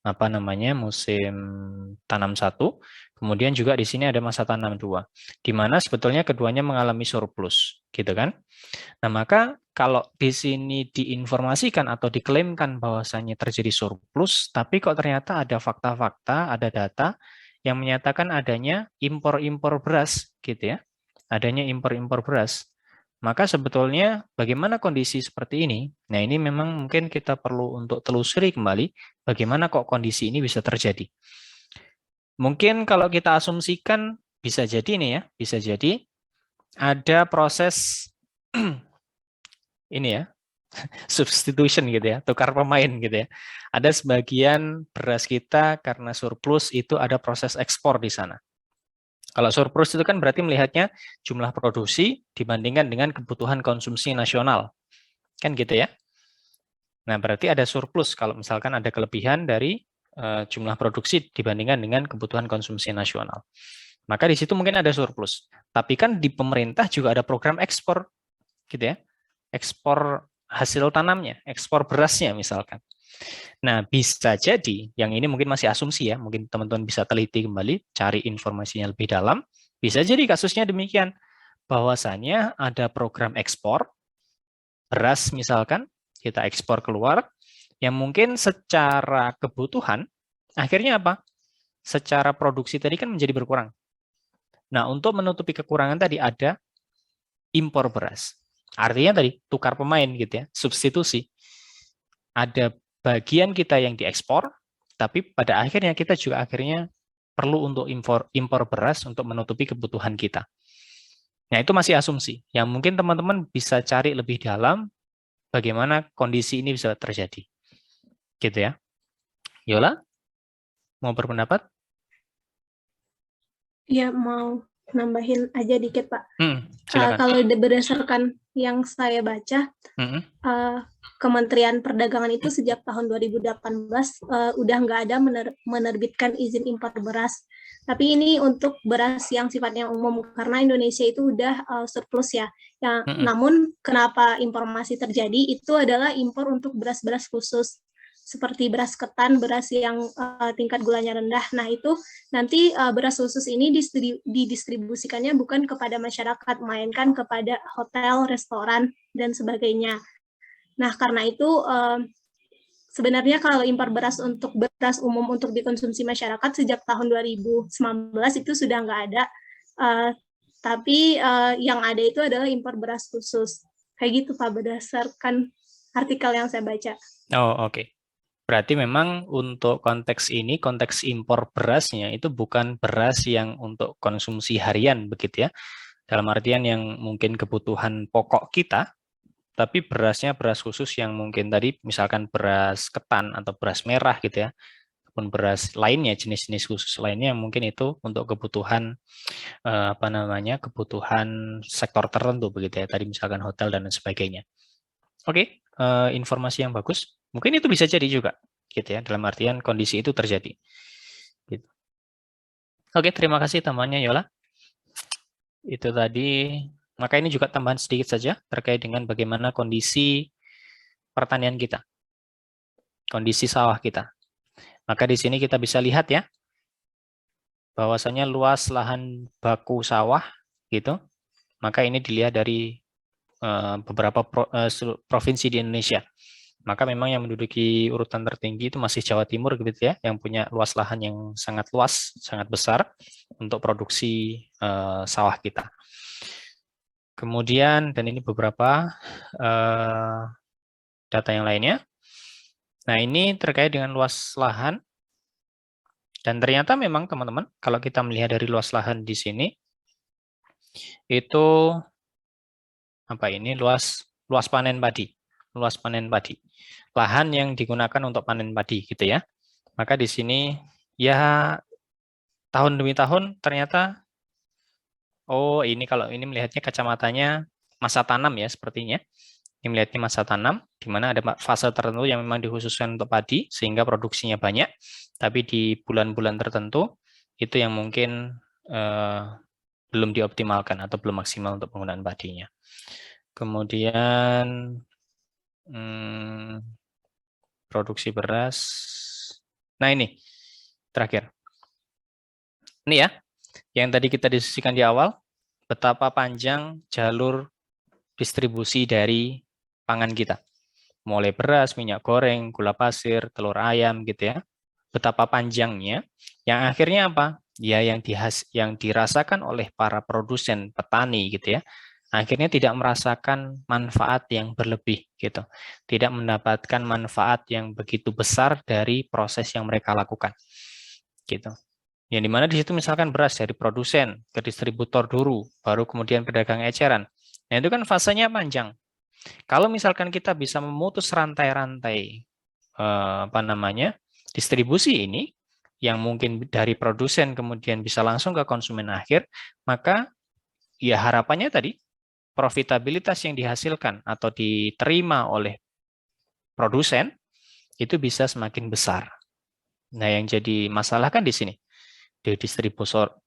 apa namanya musim tanam 1, kemudian juga di sini ada masa tanam 2, di mana sebetulnya keduanya mengalami surplus, gitu kan? Nah maka kalau di sini diinformasikan atau diklaimkan bahwasannya terjadi surplus, tapi kok ternyata ada fakta-fakta, ada data yang menyatakan adanya impor-impor beras, gitu ya, adanya impor-impor beras. Maka sebetulnya bagaimana kondisi seperti ini? Nah ini memang mungkin kita perlu untuk telusuri kembali bagaimana kok kondisi ini bisa terjadi. Mungkin kalau kita asumsikan bisa jadi nih ya, bisa jadi ada proses ini ya, substitution gitu ya, tukar pemain gitu ya. Ada sebagian beras kita karena surplus itu ada proses ekspor di sana. Kalau surplus itu kan berarti melihatnya jumlah produksi dibandingkan dengan kebutuhan konsumsi nasional. Kan gitu ya. Nah, berarti ada surplus kalau misalkan ada kelebihan dari jumlah produksi dibandingkan dengan kebutuhan konsumsi nasional. Maka di situ mungkin ada surplus. Tapi kan di pemerintah juga ada program ekspor gitu ya. Ekspor hasil tanamnya, ekspor berasnya misalkan. Nah, bisa jadi, yang ini mungkin masih asumsi ya, mungkin teman-teman bisa teliti kembali, cari informasinya lebih dalam, bisa jadi kasusnya demikian, bahwasanya ada program ekspor, beras misalkan, kita ekspor keluar, yang mungkin secara kebutuhan, akhirnya apa? Secara produksi tadi kan menjadi berkurang. Nah, untuk menutupi kekurangan tadi ada impor beras. Artinya tadi tukar pemain gitu ya, substitusi. Ada bagian kita yang diekspor, tapi pada akhirnya kita juga akhirnya perlu untuk impor beras untuk menutupi kebutuhan kita. Nah, itu masih asumsi. Yang mungkin teman-teman bisa cari lebih dalam bagaimana kondisi ini bisa terjadi. Gitu ya. Yola, mau berpendapat? Ya, mau nambahin aja dikit, Pak. Silakan. Kalau berdasarkan yang saya baca, Kementerian Perdagangan itu sejak tahun 2018 udah nggak ada menerbitkan izin impor beras. Tapi ini untuk beras yang sifatnya umum, karena Indonesia itu udah surplus ya. Namun kenapa impor masih terjadi, itu adalah impor untuk beras-beras khusus. Seperti beras ketan, beras yang tingkat gulanya rendah. Nah, itu nanti beras khusus ini didistribusikannya bukan kepada masyarakat, melainkan kepada hotel, restoran, dan sebagainya. Nah, karena itu sebenarnya kalau impor beras untuk beras umum untuk dikonsumsi masyarakat sejak tahun 2019 itu sudah nggak ada. Tapi yang ada itu adalah impor beras khusus. Kayak gitu, Pak, berdasarkan artikel yang saya baca. Oh, oke. Berarti memang untuk konteks ini, konteks impor berasnya itu bukan beras yang untuk konsumsi harian, begitu ya. Dalam artian yang mungkin kebutuhan pokok kita, tapi berasnya beras khusus yang mungkin tadi misalkan beras ketan atau beras merah gitu ya, ataupun beras lainnya, jenis-jenis khusus lainnya yang mungkin itu untuk kebutuhan kebutuhan sektor tertentu begitu ya. Tadi misalkan hotel dan sebagainya. Oke, informasi yang bagus. Mungkin itu bisa jadi juga, gitu ya. Dalam artian kondisi itu terjadi. Gitu. Oke, terima kasih tambahannya Yola. Itu tadi. Maka ini juga tambahan sedikit saja terkait dengan bagaimana kondisi pertanian kita, kondisi sawah kita. Maka di sini kita bisa lihat ya, bahwasanya luas lahan baku sawah, gitu. Maka ini dilihat dari beberapa provinsi di Indonesia. Maka memang yang menduduki urutan tertinggi itu masih Jawa Timur gitu ya, yang punya luas lahan yang sangat luas, sangat besar untuk produksi sawah kita. Kemudian, dan ini beberapa data yang lainnya. Nah, ini terkait dengan luas lahan. Dan ternyata memang teman-teman, kalau kita melihat dari luas lahan di sini, itu apa ini luas panen padi, luas panen padi. Lahan yang digunakan untuk panen padi gitu ya. Maka di sini ya tahun demi tahun ternyata ini kalau ini melihatnya kacamatanya masa tanam ya sepertinya. Ini melihatnya masa tanam di mana ada fase tertentu yang memang dikhususkan untuk padi sehingga produksinya banyak. Tapi di bulan-bulan tertentu itu yang mungkin belum dioptimalkan atau belum maksimal untuk penggunaan padinya. Kemudian produksi beras. Nah ini terakhir. Ini ya, yang tadi kita diskusikan di awal, betapa panjang jalur distribusi dari pangan kita. Mulai beras, minyak goreng, gula pasir, telur ayam gitu ya. Betapa panjangnya, yang akhirnya apa? Ya yang dirasakan oleh para produsen petani gitu ya. Akhirnya tidak merasakan manfaat yang berlebih gitu. Tidak mendapatkan manfaat yang begitu besar dari proses yang mereka lakukan. Gitu. Yang dimana di situ misalkan beras dari produsen ke distributor dulu, baru kemudian pedagang eceran. Nah, itu kan fasenya panjang. Kalau misalkan kita bisa memutus rantai-rantai distribusi ini, yang mungkin dari produsen kemudian bisa langsung ke konsumen akhir, maka ya harapannya tadi profitabilitas yang dihasilkan atau diterima oleh produsen itu bisa semakin besar. Nah, yang jadi masalah kan di sini.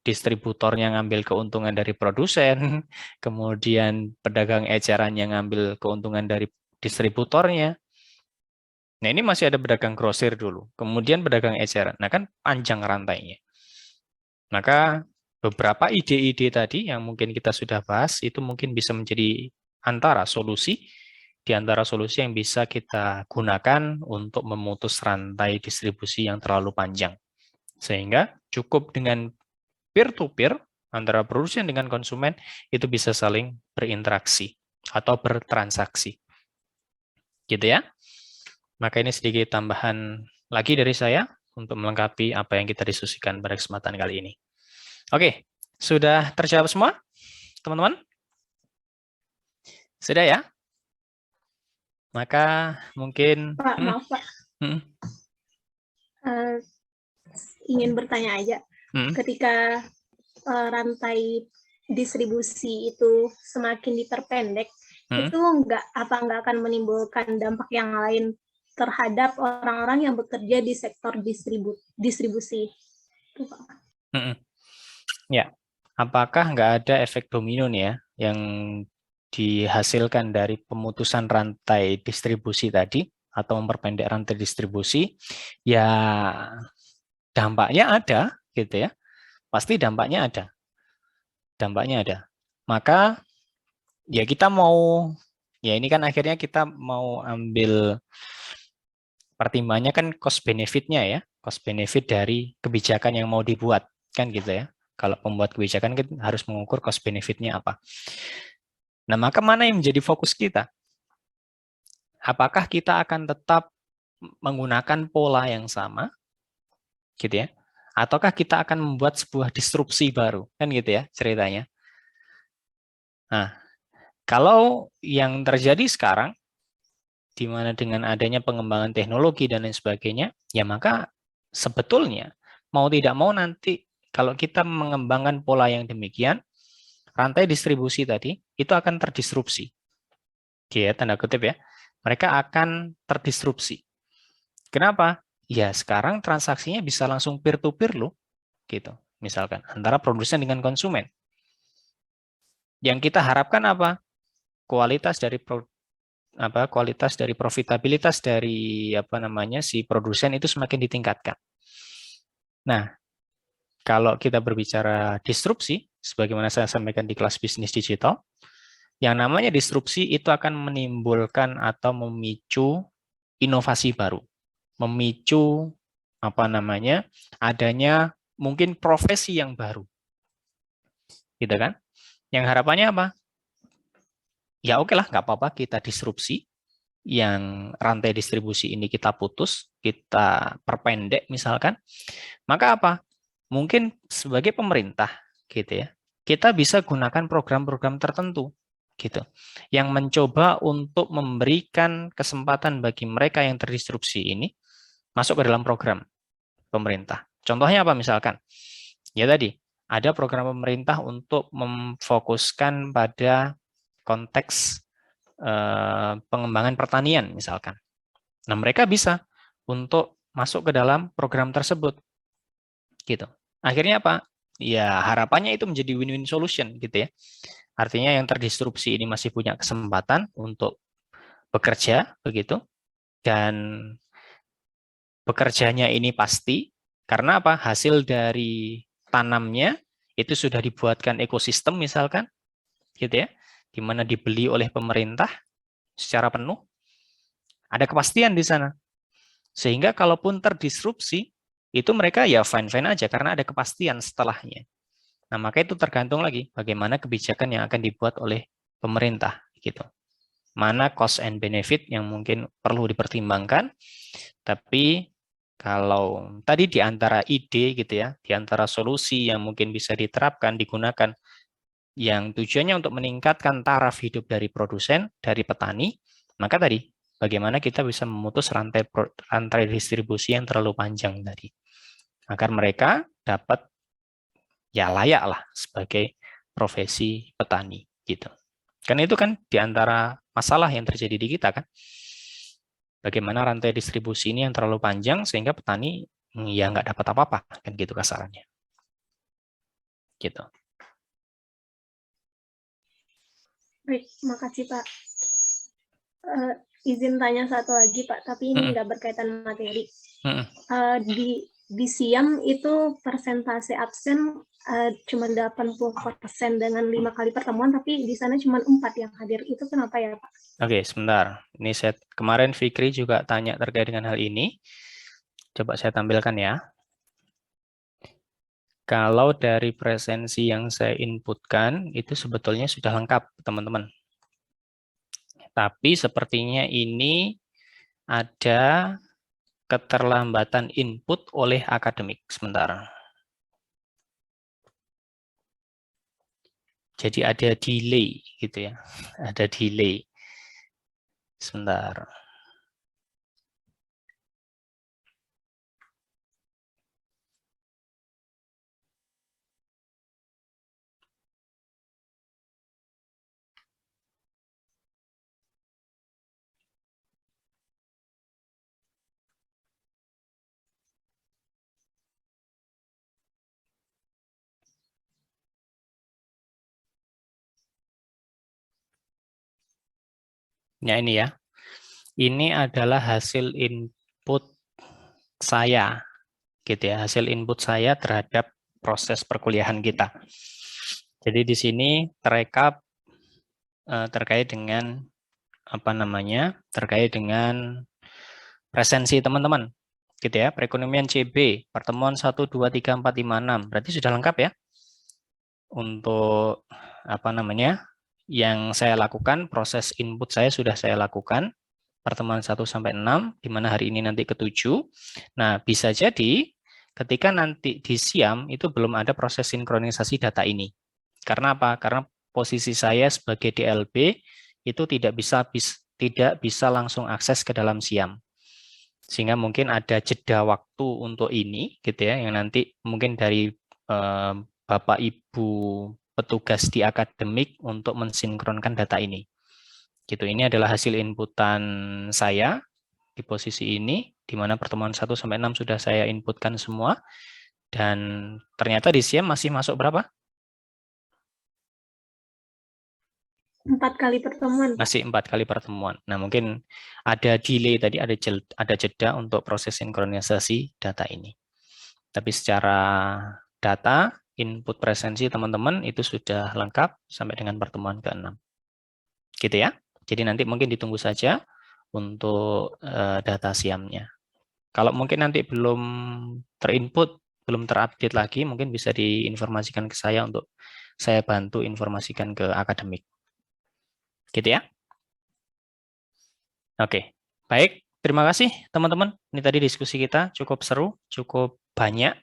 Distributornya ngambil keuntungan dari produsen, kemudian pedagang eceran yang ngambil keuntungan dari distributornya. Nah, ini masih ada pedagang grosir dulu, kemudian pedagang eceran. Nah, kan panjang rantainya. Maka beberapa ide-ide tadi yang mungkin kita sudah bahas, itu mungkin bisa menjadi di antara solusi yang bisa kita gunakan untuk memutus rantai distribusi yang terlalu panjang. Sehingga cukup dengan peer-to-peer, antara produsen dengan konsumen, itu bisa saling berinteraksi atau bertransaksi. Gitu ya. Maka ini sedikit tambahan lagi dari saya untuk melengkapi apa yang kita diskusikan pada kesempatan kali ini. Oke, sudah terjawab semua, teman-teman? Sudah ya? Maka mungkin... Pak, maaf Pak. Ingin bertanya aja. Ketika rantai distribusi itu semakin diperpendek, itu nggak akan menimbulkan dampak yang lain terhadap orang-orang yang bekerja di sektor distribusi. Itu, Pak. Ya, apakah nggak ada efek domino nih ya yang dihasilkan dari pemutusan rantai distribusi tadi atau memperpendek rantai distribusi? Ya, dampaknya ada, gitu ya. Pasti dampaknya ada. Dampaknya ada. Maka ya kita mau, ya ini kan akhirnya kita mau ambil pertimbangannya kan cost benefit-nya ya, cost benefit dari kebijakan yang mau dibuat, kan gitu ya. Kalau pembuat kebijakan kan harus mengukur cost benefit-nya apa. Nah, maka mana yang menjadi fokus kita? Apakah kita akan tetap menggunakan pola yang sama, gitu ya? Ataukah kita akan membuat sebuah disrupsi baru, kan gitu ya ceritanya. Nah, kalau yang terjadi sekarang, di mana dengan adanya pengembangan teknologi dan lain sebagainya, ya maka sebetulnya mau tidak mau nanti kalau kita mengembangkan pola yang demikian, rantai distribusi tadi itu akan terdisrupsi. Oke, tanda kutip ya. Mereka akan terdisrupsi. Kenapa? Ya sekarang transaksinya bisa langsung peer-to-peer loh, gitu. Misalkan antara produsen dengan konsumen. Yang kita harapkan apa? Kualitas dari profitabilitas dari si produsen itu semakin ditingkatkan. Nah, kalau kita berbicara disrupsi, sebagaimana saya sampaikan di kelas bisnis digital, yang namanya disrupsi itu akan menimbulkan atau memicu inovasi baru, memicu adanya mungkin profesi yang baru, gitu kan? Yang harapannya apa? Ya oke lah, nggak apa-apa kita disrupsi, yang rantai distribusi ini kita putus, kita perpendek misalkan, maka apa? Mungkin sebagai pemerintah gitu ya, kita bisa gunakan program-program tertentu gitu, yang mencoba untuk memberikan kesempatan bagi mereka yang terdisrupsi ini masuk ke dalam program pemerintah. Contohnya apa misalkan? Ya tadi, ada program pemerintah untuk memfokuskan pada konteks pengembangan pertanian misalkan. Nah, mereka bisa untuk masuk ke dalam program tersebut. Gitu. Akhirnya apa? Ya, harapannya itu menjadi win-win solution gitu ya. Artinya yang terdisrupsi ini masih punya kesempatan untuk bekerja begitu, dan bekerjanya ini pasti karena apa? Hasil dari tanamnya itu sudah dibuatkan ekosistem misalkan gitu ya, di mana dibeli oleh pemerintah secara penuh, ada kepastian di sana. Sehingga kalaupun terdisrupsi, itu mereka ya fine-fine aja karena ada kepastian setelahnya. Nah, maka itu tergantung lagi bagaimana kebijakan yang akan dibuat oleh pemerintah gitu. Mana cost and benefit yang mungkin perlu dipertimbangkan. Tapi kalau tadi di antara ide gitu ya, di antara solusi yang mungkin bisa diterapkan, digunakan, yang tujuannya untuk meningkatkan taraf hidup dari produsen, dari petani, maka tadi bagaimana kita bisa memutus rantai distribusi yang terlalu panjang tadi, agar mereka dapat ya layak lah sebagai profesi petani gitu. Karena itu kan diantara masalah yang terjadi di kita kan, bagaimana rantai distribusi ini yang terlalu panjang sehingga petani ya nggak dapat apa-apa kan gitu kasarannya, gitu. Baik, makasih Pak. Izin tanya satu lagi Pak, tapi ini nggak berkaitan materi. Di SIAM itu persentase absen cuma 80% dengan 5 kali pertemuan, tapi di sana cuma 4 yang hadir. Itu kenapa ya Pak? Oke, sebentar. Ini kemarin Fikri juga tanya terkait dengan hal ini. Coba saya tampilkan ya. Kalau dari presensi yang saya inputkan, itu sebetulnya sudah lengkap, teman-teman. Tapi sepertinya ini ada keterlambatan input oleh akademik. Sebentar. Jadi ada delay, gitu ya. Ada delay. Sebentar. Ya ini ya. Ini adalah hasil input saya, gitu ya. Hasil input saya terhadap proses perkuliahan kita. Jadi di sini terekap terkait dengan apa namanya? Terkait dengan presensi teman-teman, gitu ya. Perekonomian CB, pertemuan 1, 2, 3, 4, 5, 6. Berarti sudah lengkap ya. Untuk apa namanya? Yang saya lakukan, proses input saya sudah saya lakukan, pertemuan 1 sampai 6, di mana hari ini nanti ke-7. Nah, bisa jadi ketika nanti di SIAM itu belum ada proses sinkronisasi data ini. Karena apa? Karena posisi saya sebagai DLB itu tidak bisa langsung akses ke dalam SIAM. Sehingga mungkin ada jeda waktu untuk ini, gitu ya, yang nanti mungkin dari Bapak Ibu petugas di akademik untuk mensinkronkan data ini. Gitu, ini adalah hasil inputan saya di posisi ini, di mana pertemuan 1 sampai 6 sudah saya inputkan semua, dan ternyata di SIAM masih masuk berapa? 4 kali pertemuan. Masih 4 kali pertemuan. Nah, mungkin ada delay tadi, ada jeda untuk proses sinkronisasi data ini. Tapi secara data, input presensi teman-teman itu sudah lengkap sampai dengan pertemuan ke-6. Gitu ya. Jadi nanti mungkin ditunggu saja untuk data SIAM-nya. Kalau mungkin nanti belum terinput, belum terupdate lagi, mungkin bisa diinformasikan ke saya untuk saya bantu informasikan ke akademik. Gitu ya. Oke, baik. Terima kasih teman-teman. Ini tadi diskusi kita cukup seru, cukup banyak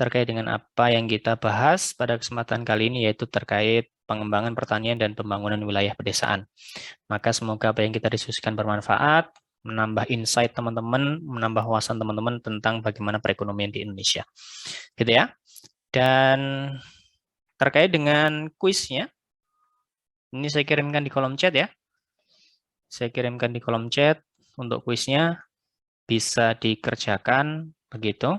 terkait dengan apa yang kita bahas pada kesempatan kali ini, yaitu terkait pengembangan pertanian dan pembangunan wilayah pedesaan. Maka semoga apa yang kita diskusikan bermanfaat, menambah insight teman-teman, menambah wawasan teman-teman tentang bagaimana perekonomian di Indonesia. Gitu ya. Dan terkait dengan kuisnya, ini saya kirimkan di kolom chat ya. Saya kirimkan di kolom chat untuk kuisnya, bisa dikerjakan begitu.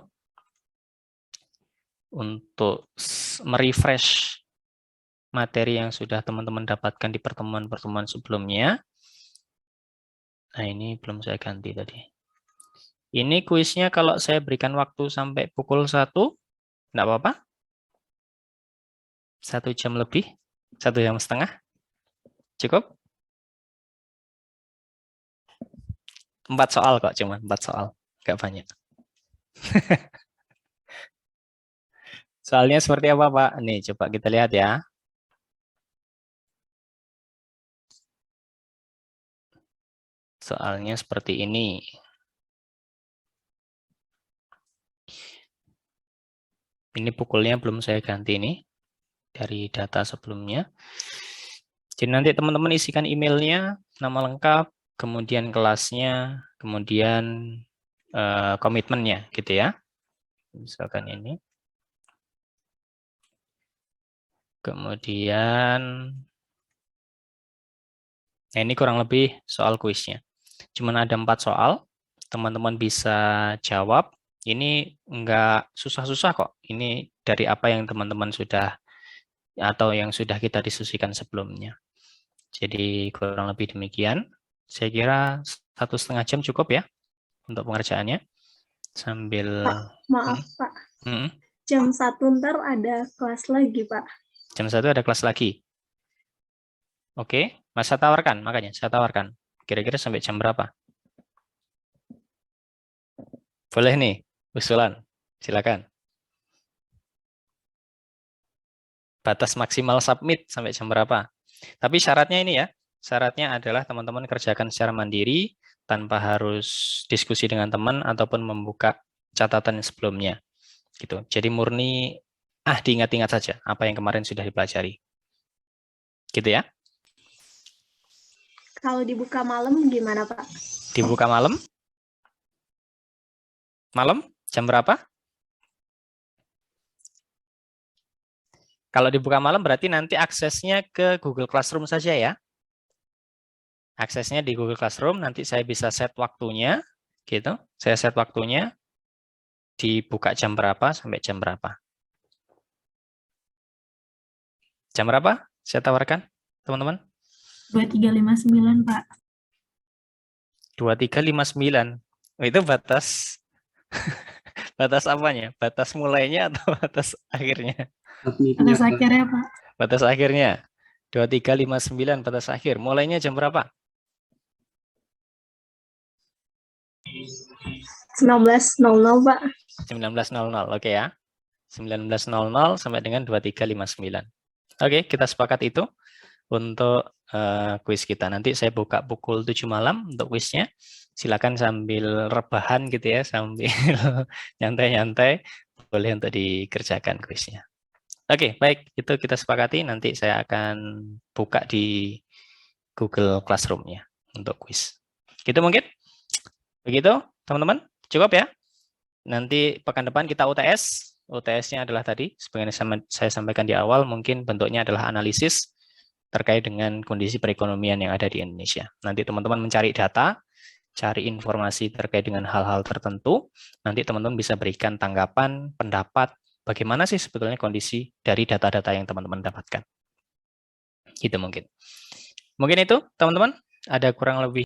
Untuk merefresh materi yang sudah teman-teman dapatkan di pertemuan-pertemuan sebelumnya. Nah, ini belum saya ganti tadi. Ini kuisnya kalau saya berikan waktu sampai pukul 1, enggak apa-apa? 1 jam lebih? 1 jam setengah? Cukup? 4 soal kok, cuma 4 soal. Enggak banyak. Soalnya seperti apa, Pak? Nih, coba kita lihat ya. Soalnya seperti ini. Ini pukulnya belum saya ganti nih. dari data sebelumnya. Jadi nanti teman-teman isikan emailnya, nama lengkap, kemudian kelasnya, kemudian komitmennya, gitu ya. Misalkan ini. Kemudian, nah ini kurang lebih soal kuisnya. Cuman ada 4 soal, teman-teman bisa jawab. Ini enggak susah-susah kok. Ini dari apa yang teman-teman sudah atau yang sudah kita diskusikan sebelumnya. Jadi kurang lebih demikian. Saya kira 1,5 jam cukup ya untuk pengerjaannya. Sambil Pak, maaf Pak. Jam 1 ntar ada kelas lagi Pak. Jam 1 ada kelas lagi. Oke, Mas saya tawarkan, makanya saya tawarkan. Kira-kira sampai jam berapa? Boleh nih, usulan. Silakan. Batas maksimal submit sampai jam berapa? Tapi syaratnya ini ya, syaratnya adalah teman-teman kerjakan secara mandiri, tanpa harus diskusi dengan teman ataupun membuka catatan sebelumnya. Gitu. Jadi murni diingat-ingat saja apa yang kemarin sudah dipelajari. Gitu ya. Kalau dibuka malam gimana Pak? Dibuka malam? Malam? Jam berapa? Kalau dibuka malam berarti nanti aksesnya ke Google Classroom saja ya. Aksesnya di Google Classroom, nanti saya bisa set waktunya, gitu. Saya set waktunya, dibuka jam berapa sampai jam berapa. Jam berapa? Saya tawarkan, teman-teman. 23.59, Pak. 23.59. Oh, itu batas batas apanya? Batas mulainya atau batas akhirnya? Batas akhirnya, Pak. Batas akhirnya. 23.59 batas akhir. Mulainya jam berapa? 19.00, Pak. 19.00, oke ya. 19.00 sampai dengan 23.59. Oke, kita sepakat itu untuk kuis kita. Nanti saya buka pukul 7 malam untuk kuisnya. Silakan sambil rebahan gitu ya, sambil nyantai-nyantai, boleh untuk dikerjakan kuisnya. Oke, baik. Itu kita sepakati. Nanti saya akan buka di Google Classroom-nya untuk kuis. Gitu mungkin? Begitu, teman-teman? Cukup ya? Nanti pekan depan kita UTS. UTS-nya adalah tadi, sebagai saya sampaikan di awal, mungkin bentuknya adalah analisis terkait dengan kondisi perekonomian yang ada di Indonesia. Nanti teman-teman mencari data, cari informasi terkait dengan hal-hal tertentu, nanti teman-teman bisa berikan tanggapan, pendapat, bagaimana sih sebetulnya kondisi dari data-data yang teman-teman dapatkan. Gitu mungkin. Mungkin itu, teman-teman, ada kurang lebih